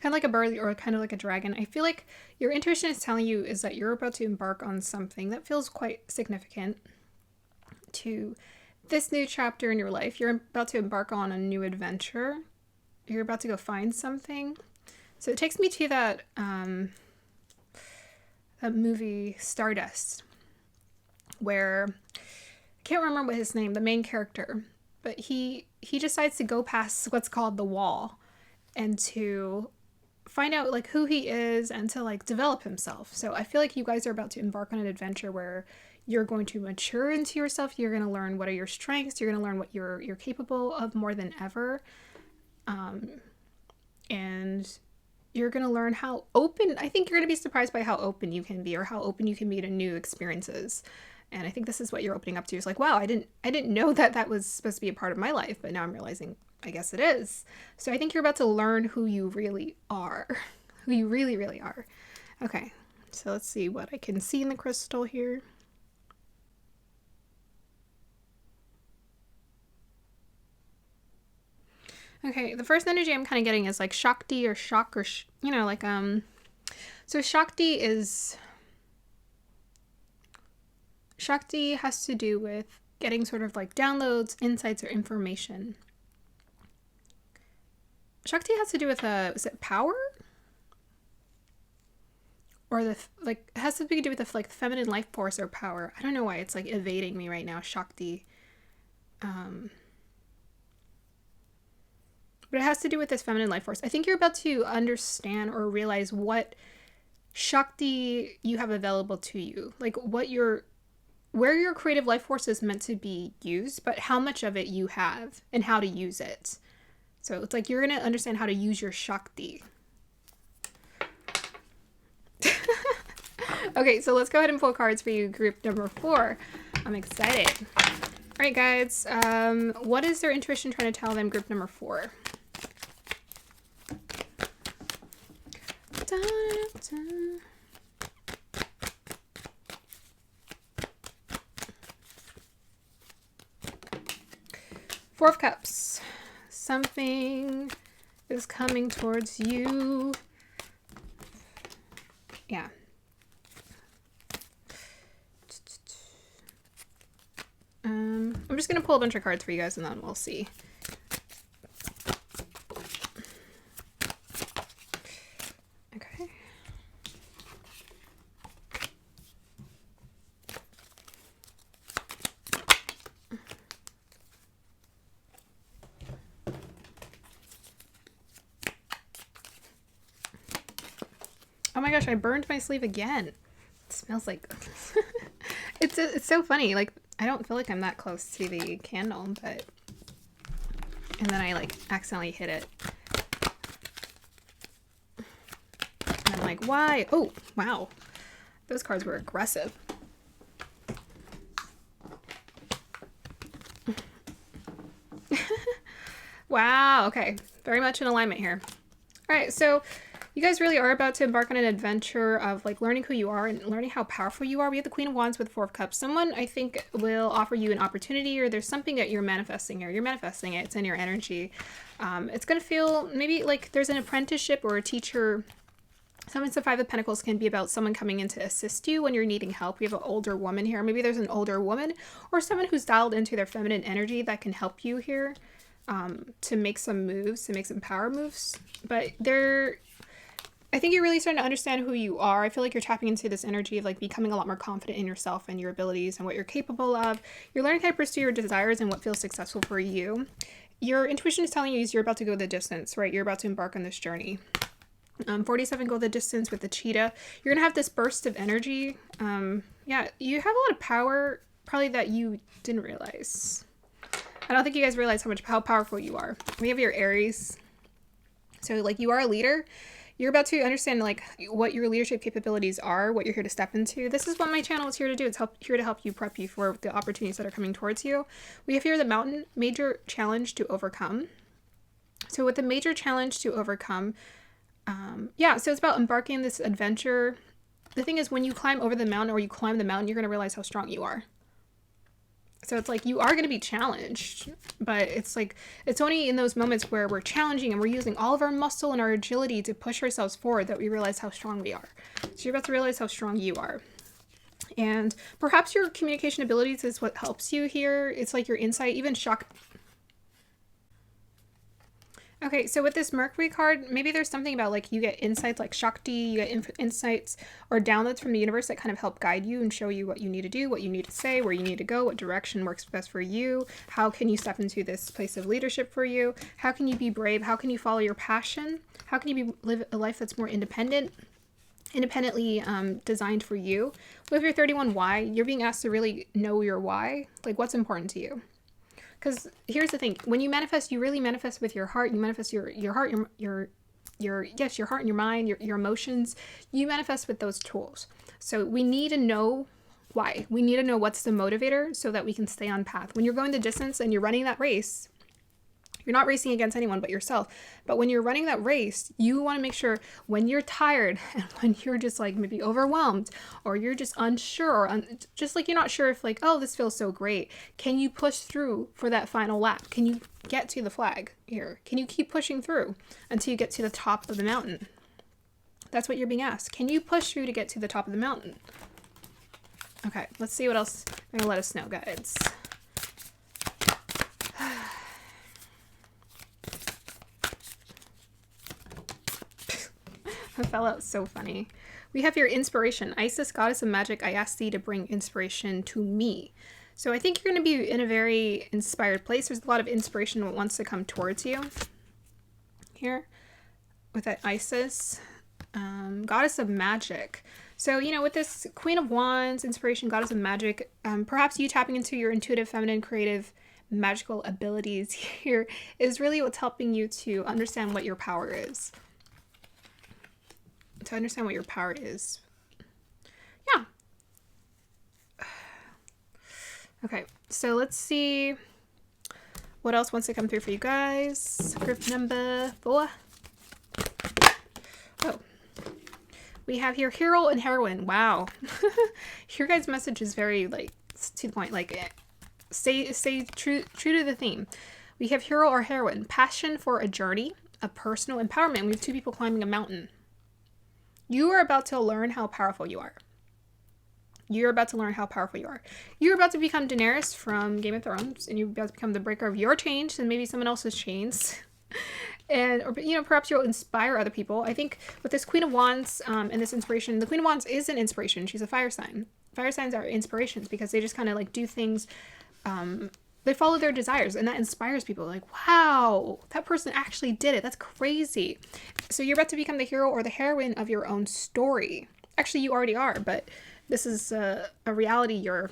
kind of like a bird or kind of like a dragon. I feel like your intuition is telling you is that you're about to embark on something that feels quite significant to this new chapter in your life. You're about to embark on a new adventure. You're about to go find something. So it takes me to that movie Stardust, where I can't remember what his name, the main character, but he decides to go past what's called the wall and to find out like who he is and to like develop himself. So I feel like you guys are about to embark on an adventure where you're going to mature into yourself. You're going to learn what are your strengths. You're going to learn what you're capable of more than ever. And you're going to learn how open, I think you're going to be surprised by how open you can be or how open you can be to new experiences. And I think this is what you're opening up to. It's like, wow, I didn't know that was supposed to be a part of my life, but now I'm realizing I guess it is. So I think you're about to learn who you really are, who you really, really are. Okay, so let's see what I can see in the crystal here. Okay, the first energy I'm kind of getting is like Shakti or shock or, like, so Shakti has to do with getting sort of like downloads, insights, or information. Shakti has to do with, is it power? Or it has to do with the like feminine life force or power. I don't know why it's like evading me right now, Shakti. But it has to do with this feminine life force. I think you're about to understand or realize what Shakti you have available to you. Like where your creative life force is meant to be used, but how much of it you have and how to use it. So it's like you're going to understand how to use your Shakti. Okay, so let's go ahead and pull cards for you, group number 4. I'm excited. All right, guys. What is their intuition trying to tell them, group number 4? Four of Cups. Something is coming towards you. Yeah. I'm just going to pull a bunch of cards for you guys and then we'll see. Okay. Oh my gosh, I burned my sleeve again. It smells like... It's so funny. Like, I don't feel like I'm that close to the candle, but... And then I, like, accidentally hit it. And I'm like, why? Oh, wow. Those cards were aggressive. Wow, okay. Very much in alignment here. All right, so you guys really are about to embark on an adventure of like learning who you are and learning how powerful you are. We have the Queen of Wands with 4 of Cups. Someone, I think, will offer you an opportunity, or there's something that you're manifesting here. You're manifesting it. It's in your energy. It's going to feel maybe like there's an apprenticeship or a teacher. Sometimes the 5 of Pentacles can be about someone coming in to assist you when you're needing help. We have an older woman here. Maybe there's an older woman or someone who's dialed into their feminine energy that can help you here to make some moves, to make some power moves. But I think you're really starting to understand who you are. I feel like you're tapping into this energy of like becoming a lot more confident in yourself and your abilities and what you're capable of. You're learning how to pursue your desires and what feels successful for you. Your intuition is telling you you're about to go the distance, right? You're about to embark on this journey. 47, go the distance with the cheetah. You're gonna have this burst of energy. Yeah, you have a lot of power, probably that you didn't realize. I don't think you guys realize how powerful you are. We have your Aries. So like you are a leader. You're about to understand like what your leadership capabilities are, what you're here to step into. This is what my channel is here to do. It's here to help you, prep you for the opportunities that are coming towards you. We have here the mountain, major challenge to overcome. So with the major challenge to overcome, yeah, so it's about embarking on this adventure. The thing is, when you climb over the mountain or you climb the mountain, you're going to realize how strong you are. So it's like you are going to be challenged, but it's like it's only in those moments where we're challenging and we're using all of our muscle and our agility to push ourselves forward that we realize how strong we are. So you're about to realize how strong you are. And perhaps your communication abilities is what helps you here. It's like your insight, even shock. Okay, so with this Mercury card, maybe there's something about like you get insights like Shakti, you get insights or downloads from the universe that kind of help guide you and show you what you need to do, what you need to say, where you need to go, what direction works best for you. How can you step into this place of leadership for you? How can you be brave? How can you follow your passion? How can you live a life that's more independently designed for you? With your 31 why, you're being asked to really know your why, like what's important to you. Because here's the thing, when you manifest, you really manifest with your heart. You manifest your heart, your heart and your mind, your emotions. You manifest with those tools. So we need to know why. We need to know what's the motivator so that we can stay on path. When you're going the distance and you're running that race, you're not racing against anyone but yourself. But when you're running that race, you want to make sure when you're tired and when you're just like maybe overwhelmed or you're just unsure, just like you're not sure if like, oh, this feels so great. Can you push through for that final lap? Can you get to the flag here? Can you keep pushing through until you get to the top of the mountain? That's what you're being asked. Can you push through to get to the top of the mountain? Okay, let's see what else they're going to let us know, guys. That fell out so funny. We have your inspiration. Isis, goddess of magic, I ask thee to bring inspiration to me. So I think you're going to be in a very inspired place. There's a lot of inspiration that wants to come towards you here with that Isis, goddess of magic. So, you know, with this Queen of Wands, inspiration, goddess of magic, perhaps you tapping into your intuitive, feminine, creative, magical abilities here is really what's helping you to understand what your power is. To understand what your power is. Yeah. Okay, so let's see what else wants to come through for you guys. Group number 4. Oh. We have here hero and heroine. Wow. Your guys' message is very like to the point, like stay true to the theme. We have hero or heroine, passion for a journey of personal empowerment. We have 2 people climbing a mountain. You are about to learn how powerful you are. You're about to learn how powerful you are. You're about to become Daenerys from Game of Thrones, and you're about to become the breaker of your chains and maybe someone else's chains. And, or, you know, perhaps you'll inspire other people. I think with this Queen of Wands and this inspiration, the Queen of Wands is an inspiration. She's a fire sign. Fire signs are inspirations because they just kind of like do things. They follow their desires, and that inspires people. Like, wow, that person actually did it. That's crazy. So you're about to become the hero or the heroine of your own story. Actually, you already are, but this is a reality you're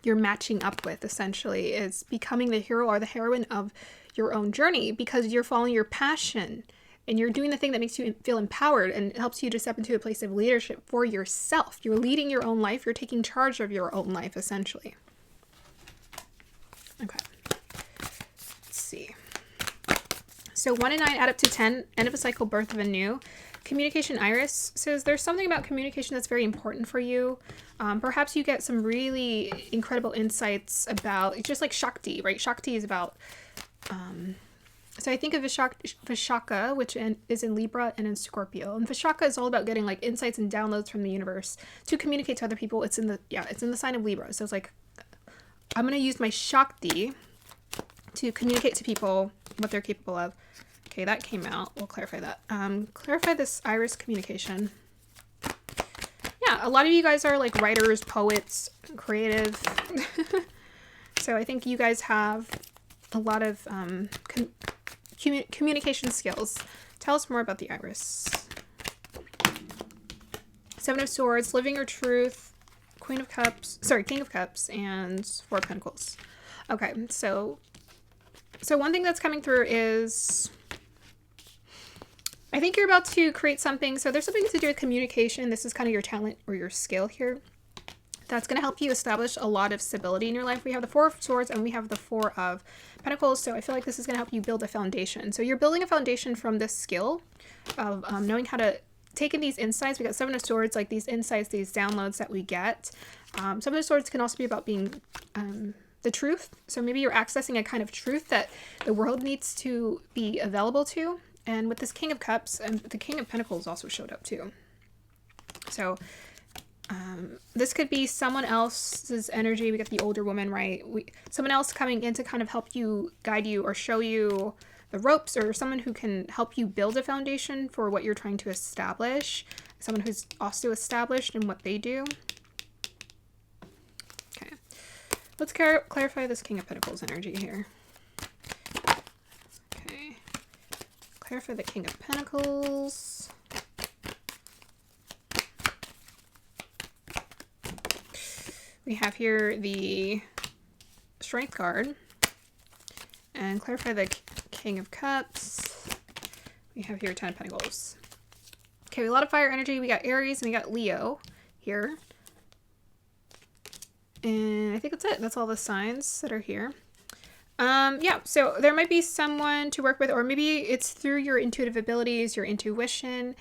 matching up with, essentially, is becoming the hero or the heroine of your own journey because you're following your passion and you're doing the thing that makes you feel empowered and helps you to step into a place of leadership for yourself. You're leading your own life. You're taking charge of your own life, essentially. Okay, let's see. So 1 and 9 add up to 10, end of a cycle, birth of a new. Communication Iris says there's something about communication that's very important for you. Perhaps you get some really incredible insights about, just like Shakti, right? Shakti is about, so I think of Vishaka, which is in Libra and in Scorpio. And Vishaka is all about getting like insights and downloads from the universe to communicate to other people. It's in the sign of Libra. So it's like, I'm going to use my Shakti to communicate to people what they're capable of. Okay, that came out. We'll clarify that. Clarify this Iris communication. Yeah, a lot of you guys are like writers, poets, creative. So I think you guys have a lot of communication skills. Tell us more about the Iris. 7 of Swords, living your truth. King of Cups, and 4 of Pentacles. Okay, so one thing that's coming through is, I think you're about to create something. So there's something to do with communication. This is kind of your talent or your skill here. That's going to help you establish a lot of stability in your life. We have the 4 of Swords and we have the 4 of Pentacles. So I feel like this is going to help you build a foundation. So you're building a foundation from this skill of knowing how to taking these insights. We got 7 of Swords, like these insights, these downloads that we get. 7 of Swords can also be about being the truth. So maybe you're accessing a kind of truth that the world needs to be available to. And with this King of Cups, and the King of Pentacles also showed up too. So this could be someone else's energy. We got the older woman, right? Someone else coming in to kind of help you, guide you, or show you the ropes, or someone who can help you build a foundation for what you're trying to establish. Someone who's also established in what they do. Okay. Let's clarify this King of Pentacles energy here. Okay. Clarify the King of Pentacles. We have here the Strength card. And clarify the King of Cups. We have here 10 of Pentacles. Okay, a lot of fire energy. We got Aries and we got Leo here. And I think that's it. That's all the signs that are here. Yeah, so there might be someone to work with, or maybe it's through your intuitive abilities, your intuition,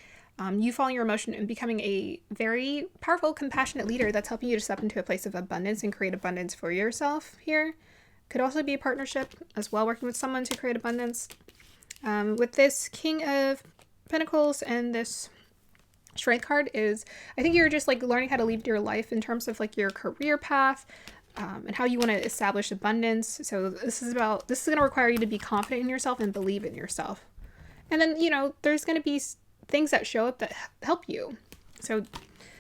you following your emotion and becoming a very powerful, compassionate leader that's helping you to step into a place of abundance and create abundance for yourself here. Could also be a partnership as well, working with someone to create abundance. With this King of Pentacles and this Strength card is, I think you're just like learning how to lead your life in terms of like your career path, and how you want to establish abundance. So this is going to require you to be confident in yourself and believe in yourself. And then, you know, there's going to be things that show up that help you. So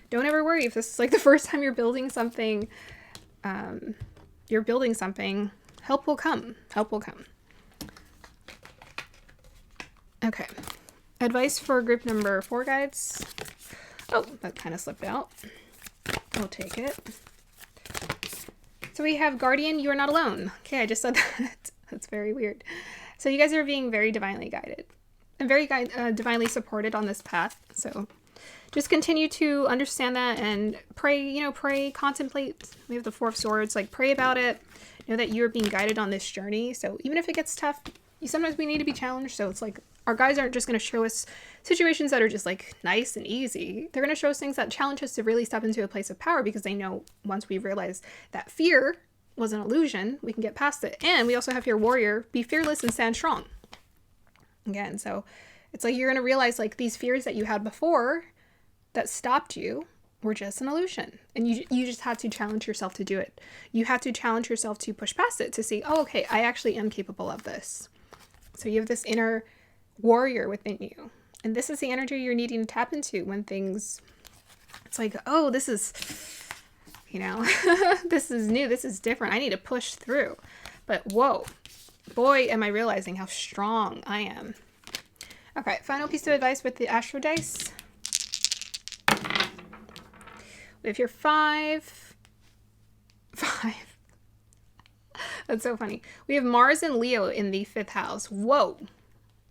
don't ever worry if this is like the first time you're building something. Help will come. Help will come. Okay. Advice for group number 4, guides. Oh, that kind of slipped out. I'll take it. So we have Guardian, you are not alone. Okay, I just said that. That's very weird. So you guys are being very divinely guided and very divinely supported on this path. So just continue to understand that and pray, pray, contemplate. We have the 4 of Swords, like pray about it. Know that you're being guided on this journey. So even if it gets tough, sometimes we need to be challenged. So it's like our guides aren't just going to show us situations that are just like nice and easy. They're going to show us things that challenge us to really step into a place of power, because they know once we realize that fear was an illusion, we can get past it. And we also have here Warrior, be fearless and stand strong. Again, so it's like you're going to realize like these fears that you had before that stopped you were just an illusion. And you just had to challenge yourself to do it. You had to challenge yourself to push past it, to see, oh, okay, I actually am capable of this. So you have this inner warrior within you. And this is the energy you're needing to tap into when things, it's like, oh, this is, this is new. This is different. I need to push through. But whoa, boy, am I realizing how strong I am. Okay, final piece of advice with the Astro Dice. We have your 5. That's so funny. We have Mars and Leo in the 5th house. Whoa.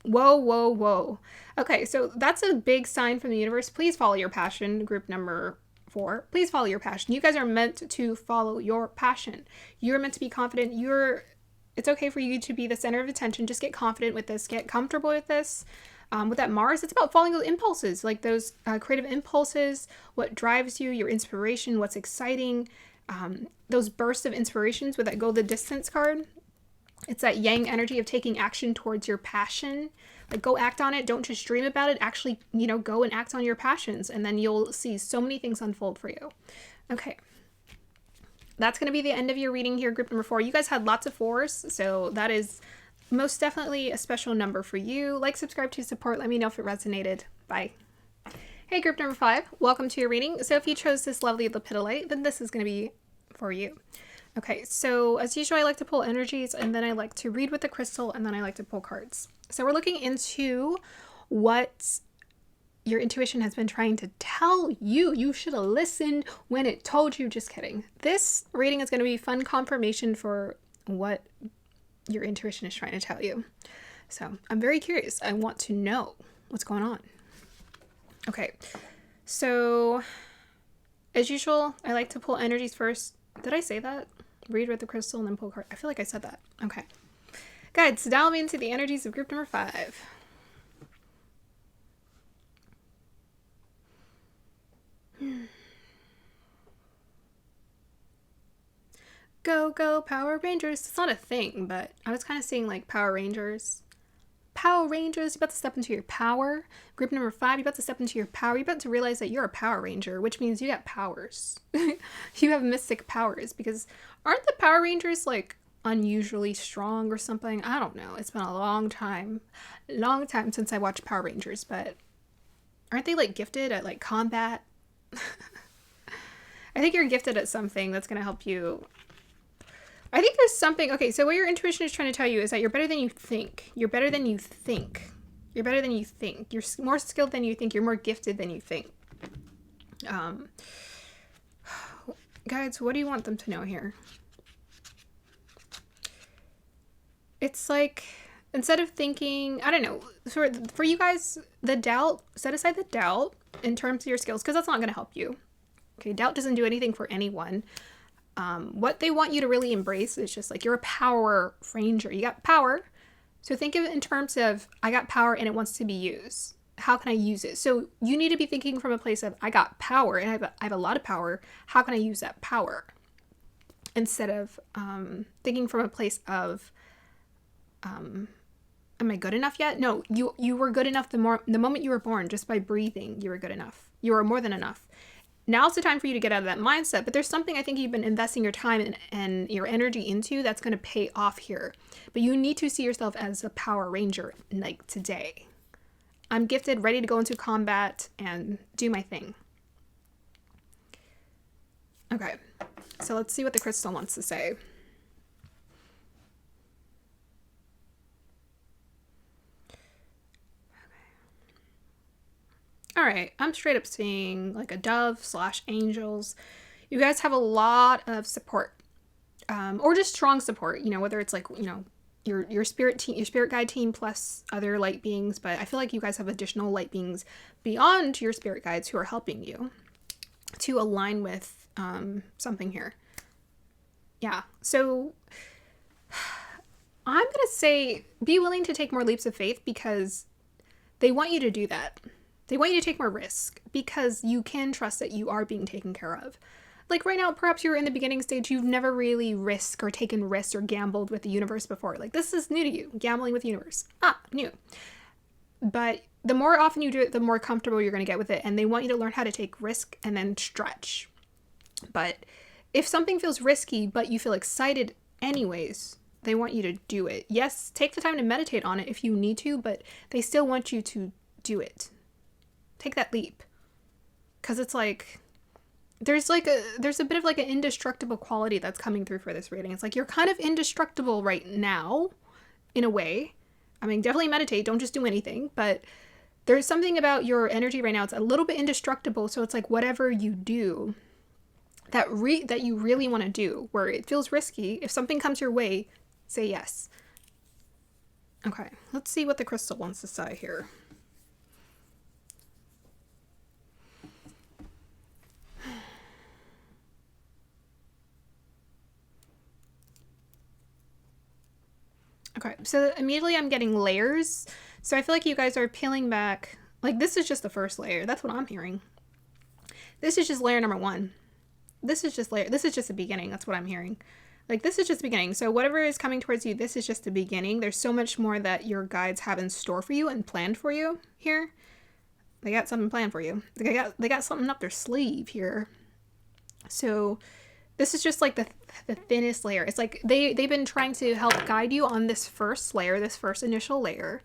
Whoa, whoa, whoa. Okay, so that's a big sign from the universe. Please follow your passion, group number 4. Please follow your passion. You guys are meant to follow your passion. You're meant to be confident. It's okay for you to be the center of attention. Just get confident with this. Get comfortable with this. With that Mars, it's about following those impulses, like those creative impulses, what drives you, your inspiration, what's exciting, those bursts of inspirations with that Go the Distance card. It's that yang energy of taking action towards your passion. Like go act on it. Don't just dream about it. Actually, go and act on your passions, and then you'll see so many things unfold for you. Okay. That's going to be the end of your reading here, group number 4. You guys had lots of 4s, so that is most definitely a special number for you. Like, subscribe to support. Let me know if it resonated. Bye. Hey, group number 5. Welcome to your reading. So if you chose this lovely lepidolite, then this is going to be for you. Okay, so as usual, I like to pull energies, and then I like to read with the crystal, and then I like to pull cards. So we're looking into what your intuition has been trying to tell you. You should have listened when it told you. Just kidding. This reading is going to be fun confirmation for what your intuition is trying to tell you. So I'm very curious. I want to know what's going on. Okay, so as usual, I like to pull energies first. Did I say that? Read with the crystal and then pull a card. I feel like I said that. Okay. Guys, dial me into the energies of group number 5. Go, go, Power Rangers. It's not a thing, but I was kind of seeing like Power Rangers. Power Rangers, you're about to step into your power. Group number 5, you're about to step into your power. You're about to realize that you're a Power Ranger, which means you got powers. You have mystic powers, because aren't the Power Rangers like unusually strong or something? I don't know. It's been a long time since I watched Power Rangers, but aren't they like gifted at like combat? I think you're gifted at something that's going to help you. I think there's something. Okay, so what your intuition is trying to tell you is that you're better than you think. You're better than you think. You're better than you think. You're more skilled than you think. You're more gifted than you think. Guys, what do you want them to know here? It's like, instead of thinking, I don't know, for you guys, the doubt, set aside the doubt in terms of your skills, because that's not going to help you. Okay, doubt doesn't do anything for anyone. What they want you to really embrace is just like, you're a Power Ranger. You got power. So think of it in terms of, I got power and it wants to be used. How can I use it? So you need to be thinking from a place of, I got power and I have a lot of power. How can I use that power? Instead of thinking from a place of, am I good enough yet? No, you were good enough the moment you were born. Just by breathing, you were good enough. You were more than enough. Now's the time for you to get out of that mindset, but there's something I think you've been investing your time and your energy into that's going to pay off here. But you need to see yourself as a Power Ranger, like today. I'm gifted, ready to go into combat and do my thing. Okay, so let's see what the crystal wants to say. All right, I'm straight up seeing like a dove / angels. You guys have a lot of support, or just strong support, you know, whether it's like, you know, your spirit team, your spirit guide team plus other light beings. But I feel like you guys have additional light beings beyond your spirit guides who are helping you to align with something here. Yeah, so I'm gonna say be willing to take more leaps of faith, because they want you to do that. They want you to take more risk, because you can trust that you are being taken care of. Like right now, perhaps you're in the beginning stage. You've never really risked or taken risks or gambled with the universe before. Like, this is new to you, gambling with the universe. New. But the more often you do it, the more comfortable you're going to get with it. And they want you to learn how to take risk and then stretch. But if something feels risky, but you feel excited anyways, they want you to do it. Yes, take the time to meditate on it if you need to, but they still want you to do it. Take that leap, because it's like there's a bit of like an indestructible quality that's coming through for this reading. It's like you're kind of indestructible right now, in a way. I mean, definitely meditate. Don't just do anything, but there's something about your energy right now. It's a little bit indestructible. So it's like whatever you do that you really want to do, where it feels risky. If something comes your way, say yes. Okay, let's see what the crystal wants to say here. Okay, so immediately I'm getting layers. So I feel like you guys are peeling back. Like, this is just the first layer. That's what I'm hearing. This is just layer number 1. This is just the beginning. That's what I'm hearing. Like, this is just the beginning. So whatever is coming towards you, this is just the beginning. There's so much more that your guides have in store for you and planned for you here. They got something planned for you. They got something up their sleeve here. So this is just like the thinnest layer. It's like they've been trying to help guide you on this first layer, this first initial layer.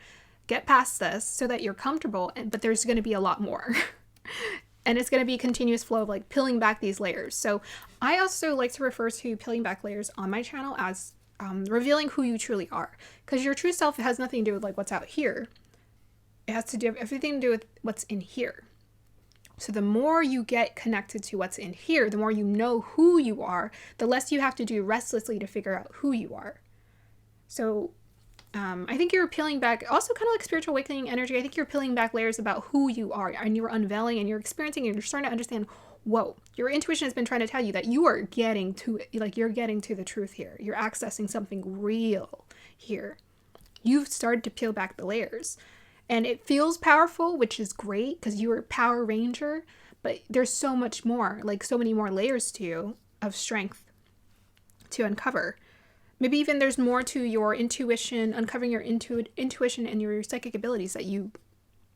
Get past this so that you're comfortable, but there's going to be a lot more. And it's going to be a continuous flow of like peeling back these layers. So I also like to refer to peeling back layers on my channel as revealing who you truly are. Because your true self has nothing to do with like what's out here. It has to do everything to do with what's in here. So the more you get connected to what's in here, the more you know who you are, the less you have to do restlessly to figure out who you are. So I think you're peeling back, also kind of like spiritual awakening energy. I think you're peeling back layers about who you are, and you're unveiling and you're experiencing and you're starting to understand, whoa, your intuition has been trying to tell you that you are getting to it. Like, you're getting to the truth here. You're accessing something real here. You've started to peel back the layers. And it feels powerful, which is great because you're a Power Ranger, but there's so much more, like so many more layers to you of strength. to uncover. Maybe even there's more to your intuition, uncovering your intuition and your psychic abilities that you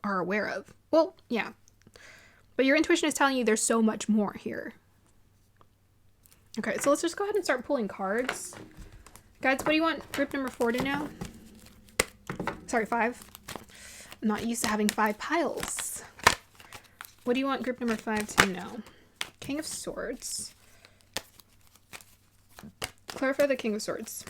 are aware of. Well, yeah. But your intuition is telling you there's so much more here. Okay, so let's just go ahead and start pulling cards. Guys, what do you want group number 4 to know? Sorry, 5. I'm not used to having 5 piles. What do you want group number 5 to know? King of Swords. Clarify the King of Swords.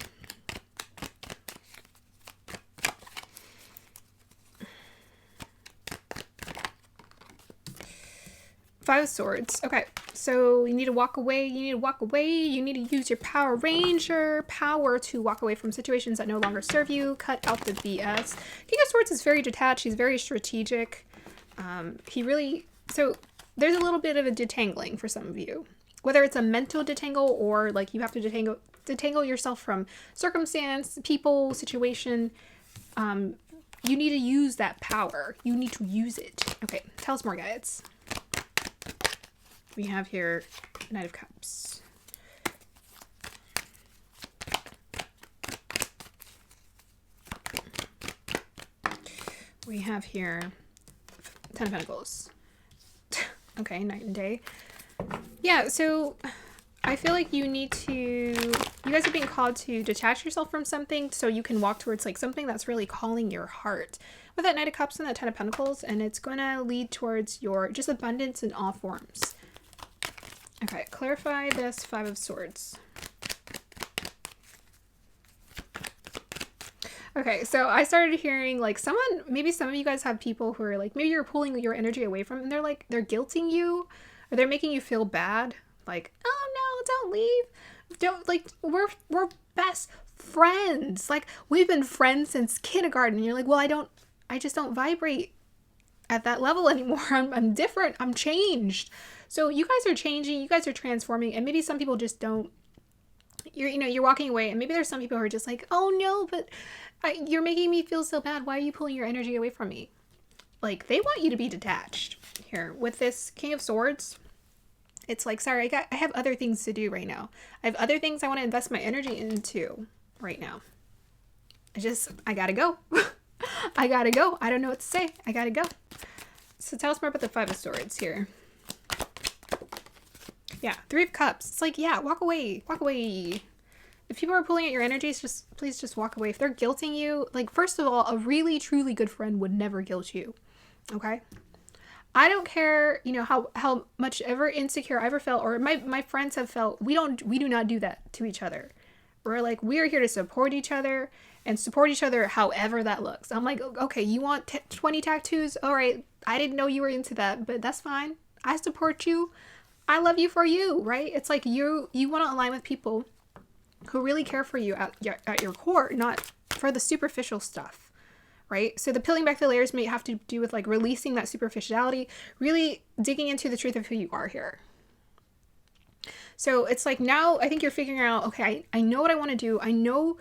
Five of Swords. Okay, so you need to walk away. You need to walk away. You need to use your Power Ranger power to walk away from situations that no longer serve you. Cut out the BS. King of Swords is very detached. He's very strategic. So there's a little bit of a detangling for some of you. Whether it's a mental detangle or like you have to detangle yourself from circumstance, people, situation. You need to use that power. You need to use it. Okay, tell us more, guys. We have here Knight of Cups. We have here Ten of Pentacles. Okay, night and day. Yeah, so I feel like you guys are being called to detach yourself from something so you can walk towards like something that's really calling your heart. With that Knight of Cups and that Ten of Pentacles, and it's going to lead towards your just abundance in all forms. Okay, clarify this Five of Swords. Okay, so I started hearing like maybe some of you guys have people who are like, maybe you're pulling your energy away from them, and they're guilting you, or they're making you feel bad. Like, oh no, don't leave. Don't, like, we're best friends. Like, we've been friends since kindergarten. And you're like, well, I just don't vibrate at that level anymore. I'm different. I'm changed. So you guys are changing, you guys are transforming, and maybe some people just don't, you're walking away, and maybe there's some people who are just like, oh no, but you're making me feel so bad. Why are you pulling your energy away from me? Like, they want you to be detached here. With this King of Swords, it's like, sorry, I have other things to do right now. I have other things I want to invest my energy into right now. I gotta go. I gotta go. I don't know what to say. I gotta go. So tell us more about the Five of Swords here. Yeah, Three of Cups. It's like, yeah, walk away. Walk away. If people are pulling at your energies, please just walk away. If they're guilting you, like, first of all, a really, truly good friend would never guilt you. Okay? I don't care, how much ever insecure I ever felt, or my friends have felt. We do not do that to each other. We are here to support each other and support each other however that looks. I'm like, okay, you want 20 tattoos? All right. I didn't know you were into that, but that's fine. I support you. I love you for you, right? It's like you want to align with people who really care for you at your core, not for the superficial stuff, right? So the peeling back the layers may have to do with like releasing that superficiality, really digging into the truth of who you are here. So it's like now I think you're figuring out, okay, I know what I want to do. I know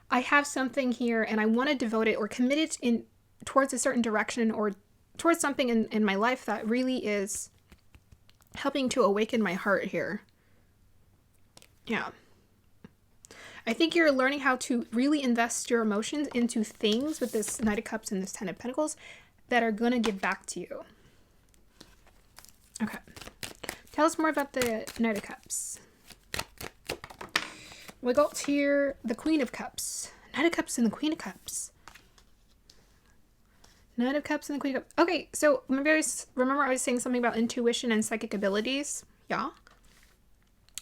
I have something here and I want to devote it or commit it towards a certain direction or towards something in my life that really is helping to awaken my heart here. Yeah. I think you're learning how to really invest your emotions into things with this Knight of Cups and this Ten of Pentacles that are going to give back to you. Okay. Tell us more about the Knight of Cups. We got here the Queen of Cups. Knight of Cups and the Queen of Cups. Knight of Cups and the Queen of Cups. Okay, so remember I was saying something about intuition and psychic abilities? Yeah.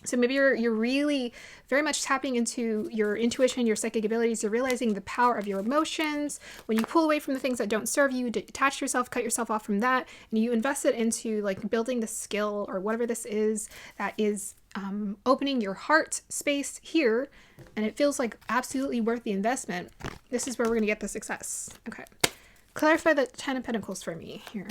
So maybe you're really very much tapping into your intuition, your psychic abilities. You're realizing the power of your emotions. When you pull away from the things that don't serve you, detach yourself, cut yourself off from that, and you invest it into like building the skill or whatever this is that is opening your heart space here, and it feels like absolutely worth the investment. This is where we're going to get the success. Okay. Clarify the Ten of Pentacles for me here.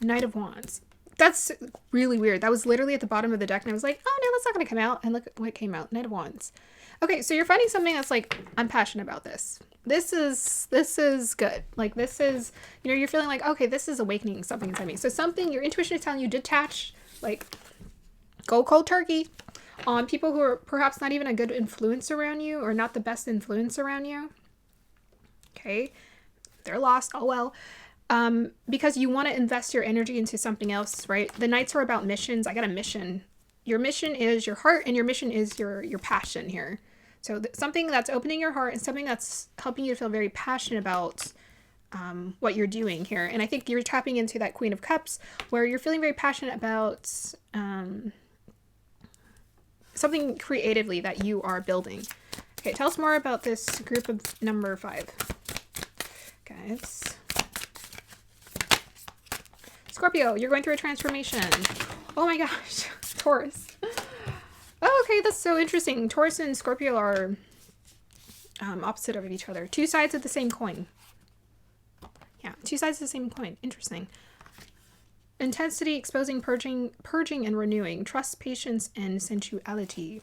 Knight of Wands. That's really weird. That was literally at the bottom of the deck, and I was like, oh no, that's not going to come out. And look at what came out. Knight of Wands. Okay, so you're finding something that's like, I'm passionate about this. This is good. Like, this is, you're feeling like, okay, this is awakening something inside me. So something, your intuition is telling you, detach, like, go cold turkey. on people who are perhaps not even a good influence around you or not the best influence around you. Okay, they're lost. Oh well. Because you want to invest your energy into something else, right? The nights are about missions. I got a mission. Your mission is your heart, and your mission is your passion here. So something that's opening your heart and something that's helping you to feel very passionate about what you're doing here. And I think you're tapping into that Queen of Cups where you're feeling very passionate about something creatively that you are building. Okay, tell us more about this group of number 5. Guys. Scorpio, you're going through a transformation. Oh my gosh. Taurus. Oh, okay, that's so interesting. Taurus and Scorpio are opposite of each other. Two sides of the same coin. Yeah, two sides of the same coin. Interesting. Intensity, exposing, purging, and renewing. Trust, patience, and sensuality.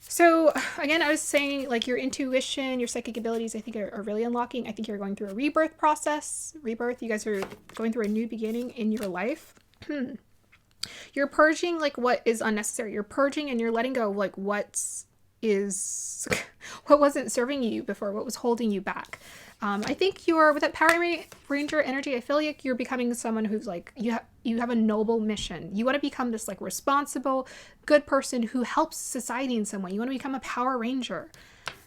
So, again, I was saying, like, your intuition, your psychic abilities, I think, are really unlocking. I think you're going through a rebirth process. Rebirth, you guys are going through a new beginning in your life. You're purging, like, what is unnecessary. You're purging and you're letting go of, like, what wasn't serving you before, what was holding you back. I think you're, with that Power Ranger energy, I feel like you're becoming someone who's like, you have a noble mission. You want to become this like responsible, good person who helps society in some way. You want to become a Power Ranger.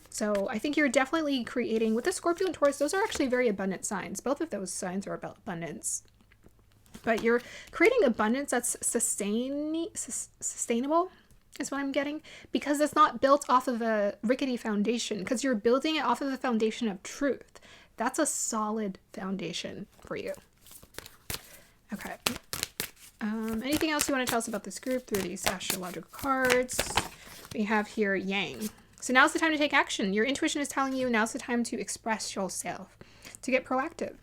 So I think you're definitely creating, with the Scorpio and Taurus, those are actually very abundant signs. Both of those signs are about abundance. But you're creating abundance that's sustainable, is what I'm getting, because it's not built off of a rickety foundation, because you're building it off of the foundation of truth. That's a solid foundation for you. Okay. Anything else you want to tell us about this group through these astrological cards? We have here Yang. So now's the time to take action. Your intuition is telling you now's the time to express yourself, to get proactive,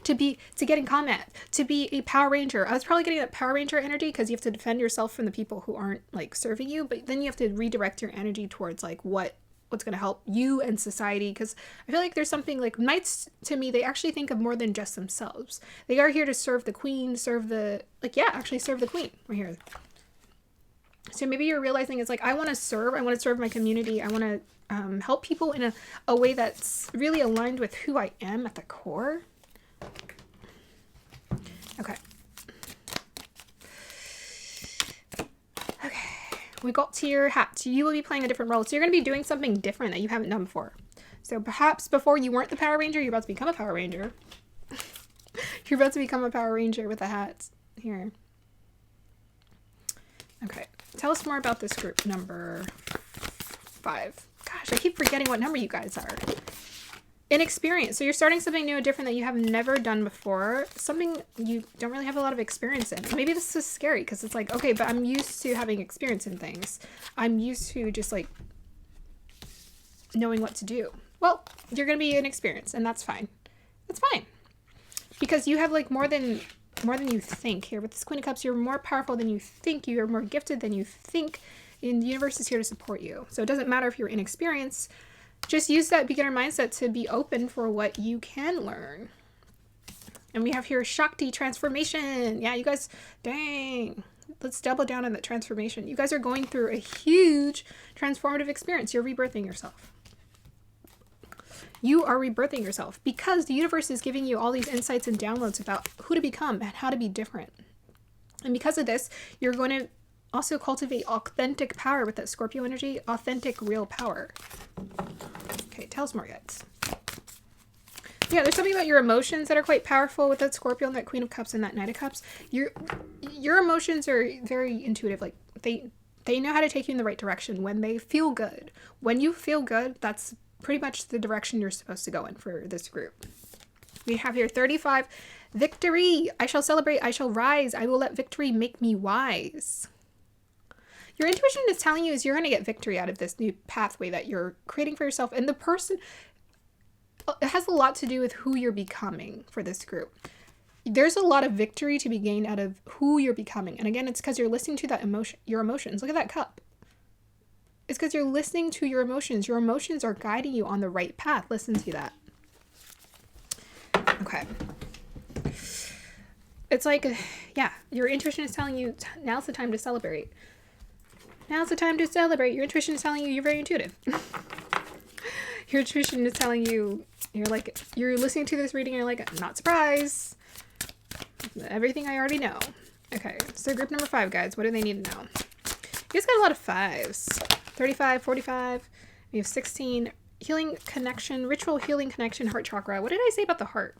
to get in combat, to be a Power Ranger. I was probably getting that Power Ranger energy because you have to defend yourself from the people who aren't like serving you, but then you have to redirect your energy towards like what's going to help you and society, because I feel like there's something like knights, to me, they actually think of more than just themselves. They are here to serve the queen, serve the queen right here. So maybe you're realizing it's like, I want to serve my community. I want to help people in a way that's really aligned with who I am at the core. Okay. We got to your hat. You will be playing a different role. So you're going to be doing something different that you haven't done before. So perhaps before you weren't the Power Ranger, you're about to become a Power Ranger. You're about to become a Power Ranger with a hat here. Okay. Tell us more about this group number 5. Gosh, I keep forgetting what number you guys are. Inexperience. So you're starting something new and different that you have never done before. Something you don't really have a lot of experience in. Maybe this is scary because it's like, okay, but I'm used to having experience in things. I'm used to just like knowing what to do. Well, you're going to be inexperienced, and that's fine. That's fine. Because you have like more than you think here. With this Queen of Cups, you're more powerful than you think. You're more gifted than you think. And the universe is here to support you. So it doesn't matter if you're inexperienced. Just use that beginner mindset to be open for what you can learn. And we have here Shakti transformation. Yeah, you guys, dang. Let's double down on that transformation. You guys are going through a huge transformative experience. You're rebirthing yourself. You are rebirthing yourself because the universe is giving you all these insights and downloads about who to become and how to be different. And because of this, you're going to also cultivate authentic power with that Scorpio energy, authentic, real power. Okay, tell us more, guys. Yeah, there's something about your emotions that are quite powerful with that Scorpio and that Queen of Cups and that Knight of Cups. Your emotions are very intuitive. Like they know how to take you in the right direction when they feel good. When you feel good, that's pretty much the direction you're supposed to go in for this group. We have here 35, victory. I shall celebrate. I shall rise. I will let victory make me wise. Your intuition is telling you is you're going to get victory out of this new pathway that you're creating for yourself. And the person, it has a lot to do with who you're becoming for this group. There's a lot of victory to be gained out of who you're becoming. And again, it's because you're listening to that emotion, your emotions. Look at that cup. It's because you're listening to your emotions. Your emotions are guiding you on the right path. Listen to that. Okay. it's like, yeah, your intuition is telling you now's the time to celebrate. Now's the time to celebrate. Your intuition is telling you you're very intuitive. Your intuition is telling you, you're listening to this reading and you're like, not surprised. Everything I already know. Okay, so group number 5, guys. What do they need to know? You guys got a lot of 5s. 35, 45. We have 16. Healing connection, ritual healing connection, heart chakra. What did I say about the heart?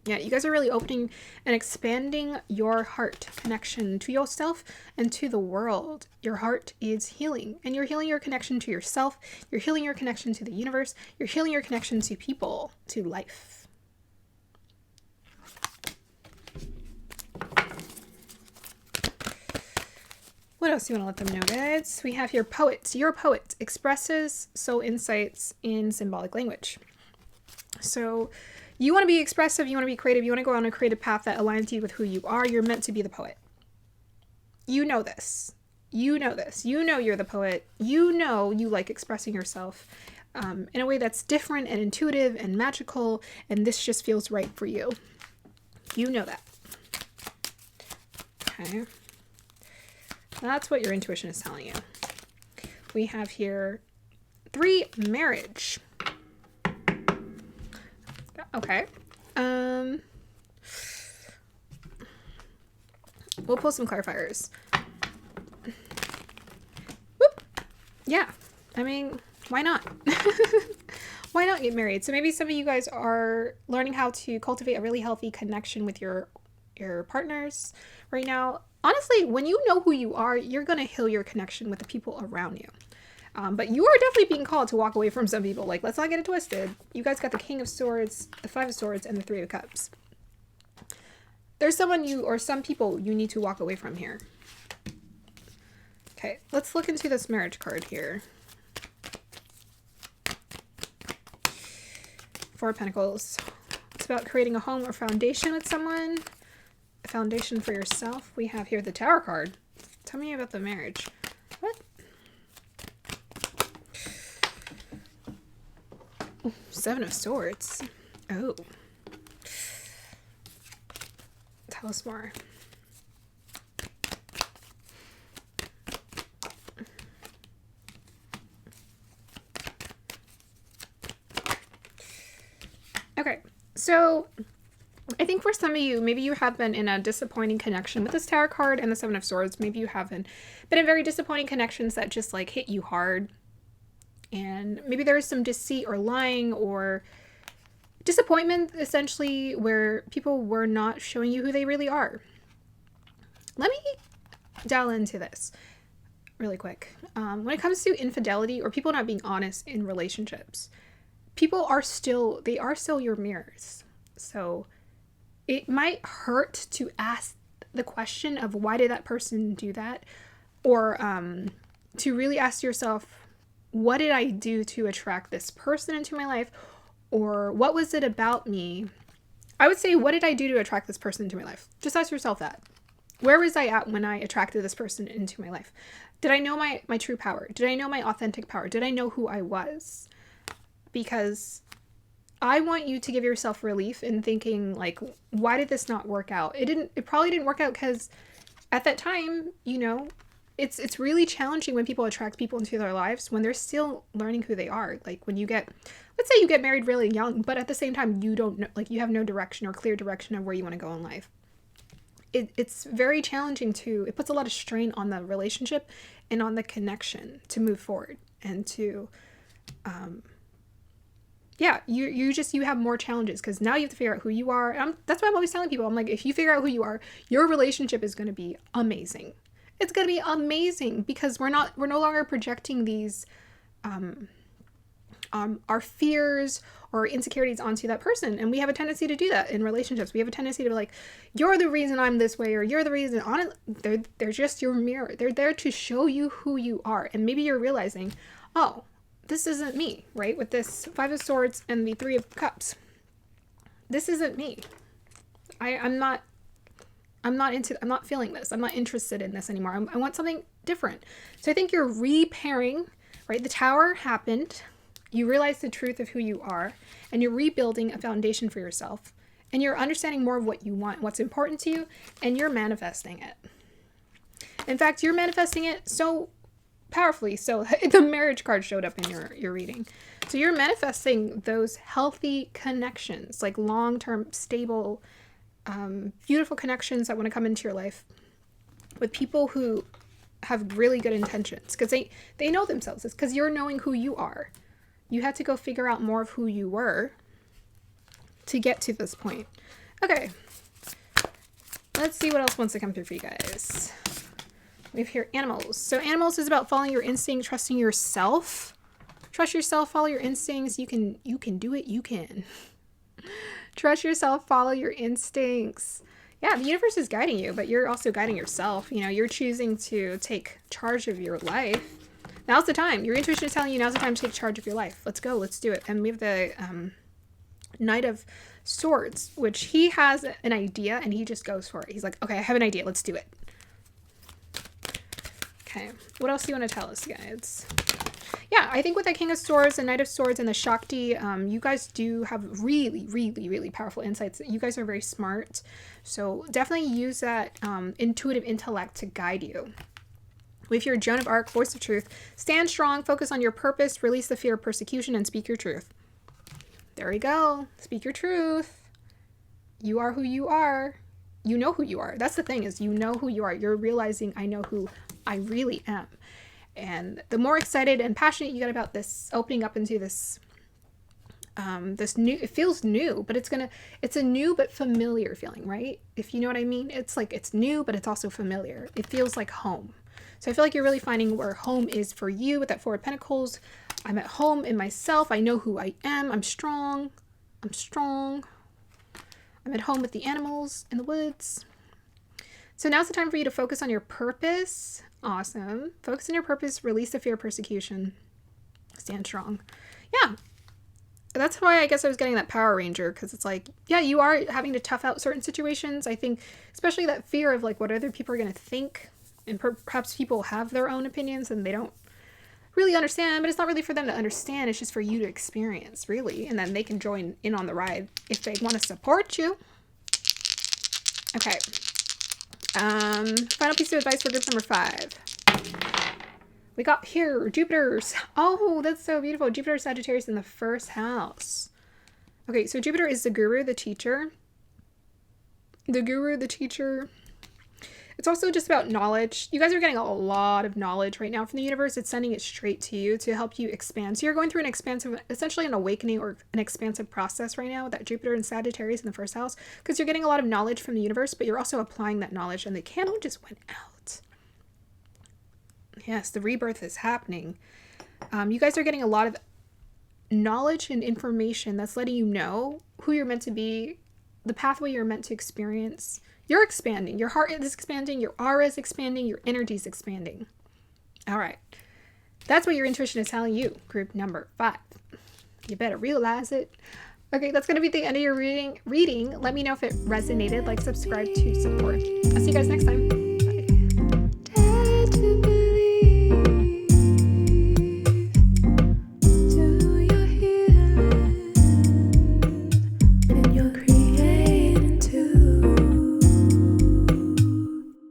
Yeah, you guys are really opening and expanding your heart connection to yourself and to the world. Your heart is healing, and you're healing your connection to yourself. You're healing your connection to the universe. You're healing your connection to people, to life. What else do you want to let them know, guys? We have here poet. Your poet expresses soul insights in symbolic language. So you want to be expressive, you want to be creative, you want to go on a creative path that aligns you with who you are. You're meant to be the poet. You know this. You know this. You know you're the poet. You know you like expressing yourself in a way that's different and intuitive and magical, and this just feels right for you. You know that. Okay. That's what your intuition is telling you. We have here 3, marriage. Okay. We'll pull some clarifiers. Whoop. Yeah. I mean, why not? Why not get married? So maybe some of you guys are learning how to cultivate a really healthy connection with your partners right now. Honestly, when you know who you are, you're going to heal your connection with the people around you. But you are definitely being called to walk away from some people. Like, let's not get it twisted. You guys got the King of Swords, the 5 of Swords, and the 3 of Cups. There's someone or some people you need to walk away from here. Okay, let's look into this marriage card here. 4 of Pentacles. It's about creating a home or foundation with someone. A foundation for yourself. We have here the Tower card. Tell me about the marriage. What? 7 of Swords. Oh. Tell us more. Okay, so I think for some of you, maybe you have been in a disappointing connection with this Tower card and the 7 of Swords. Maybe you haven't been in very disappointing connections that just like hit you hard. And maybe there is some deceit or lying or disappointment, essentially, where people were not showing you who they really are. Let me dial into this really quick. When it comes to infidelity or people not being honest in relationships, people are still your mirrors. So it might hurt to ask the question of why did that person do that? Or to really ask yourself, what did I do to attract this person into my life? Or what was it about me? I would say, what did I do to attract this person into my life? Just ask yourself that. Where was I at when I attracted this person into my life? Did I know my true power? Did I know my authentic power? Did I know who I was? Because I want you to give yourself relief in thinking, like, why did this not work out? It probably didn't work out because at that time, it's really challenging when people attract people into their lives when they're still learning who they are. Like when let's say you get married really young, but at the same time, you don't know, like you have no direction or clear direction of where you want to go in life. It's very challenging it puts a lot of strain on the relationship and on the connection to move forward and to, you have more challenges because now you have to figure out who you are. That's why I'm always telling people, I'm like, if you figure out who you are, your relationship is going to be amazing. It's going to be amazing because we're no longer projecting these, our fears or insecurities onto that person. And we have a tendency to do that in relationships. We have a tendency to be like, you're the reason I'm this way, or you're the reason. They're just your mirror. They're there to show you who you are. And maybe you're realizing, oh, this isn't me, right? With this 5 of Swords and the 3 of Cups. This isn't me. I'm not feeling this. I'm not interested in this anymore. I want something different. So I think you're repairing, right? The Tower happened. You realize the truth of who you are, and you're rebuilding a foundation for yourself. and you're understanding more of what you want, what's important to you, and you're manifesting it. In fact, you're manifesting it so powerfully. So the marriage card showed up in your reading. So you're manifesting those healthy connections, like long-term, stable, beautiful connections that want to come into your life with people who have really good intentions, because they know themselves. It's because you're knowing who you are. You had to go figure out more of who you were to get to this point. Okay. Let's see what else wants to come through for you guys. We have here animals. So animals is about following your instinct, trusting yourself. Trust yourself, follow your instincts. You can do it. You can. Trust yourself, follow your instincts. Yeah, the universe is guiding you, but you're also guiding yourself. You know, you're choosing to take charge of your life. Now's the time. Your intuition is telling you now's the time to take charge of your life. Let's go. Let's do it. And we have the Knight of Swords, which he has an idea and he just goes for it. He's like, okay, I have an idea. Let's do it. Okay. What else do you want to tell us, guys? Yeah, I think with the King of Swords, the Knight of Swords, and the Shakti, you guys do have really, really, really powerful insights. You guys are very smart. So definitely use that intuitive intellect to guide you. With your Joan of Arc, Voice of Truth, stand strong, focus on your purpose, release the fear of persecution, and speak your truth. There we go. Speak your truth. You are who you are. You know who you are. That's the thing, is you know who you are. You're realizing, I know who I really am. And the more excited and passionate you get about this, opening up into this, this new, it feels new, but it's a new but familiar feeling, right? If you know what I mean, it's like, it's new, but it's also familiar. It feels like home. So I feel like you're really finding where home is for you with that Four of Pentacles. I'm at home in myself. I know who I am. I'm strong. I'm strong. I'm at home with the animals in the woods. So now's the time for you to focus on your purpose. Awesome. Focus on your purpose. Release the fear of persecution. Stand strong. Yeah. That's why I guess I was getting that Power Ranger, because it's like, yeah, you are having to tough out certain situations. I think especially that fear of like what other people are going to think, and perhaps people have their own opinions and they don't really understand, but it's not really for them to understand. It's just for you to experience, really. And then they can join in on the ride if they want to support you. Okay. Final piece of advice for group number 5. We got here Jupiter's. Oh, that's so beautiful. Jupiter Sagittarius in the first house. Okay, so Jupiter is the guru, the teacher. The guru, the teacher. It's also just about knowledge. You guys are getting a lot of knowledge right now from the universe. It's sending it straight to you to help you expand. So you're going through an expansive, essentially an awakening or an expansive process right now with that Jupiter and Sagittarius in the first house, because you're getting a lot of knowledge from the universe, but you're also applying that knowledge, and the candle just went out. Yes, the rebirth is happening. You guys are getting a lot of knowledge and information that's letting you know who you're meant to be, the pathway you're meant to experience. You're expanding. Your heart is expanding. Your aura is expanding. Your energy is expanding. All right. That's what your intuition is telling you, group number 5. You better realize it. Okay, that's going to be the end of your reading. Let me know if it resonated. Like, subscribe to support. I'll see you guys next time.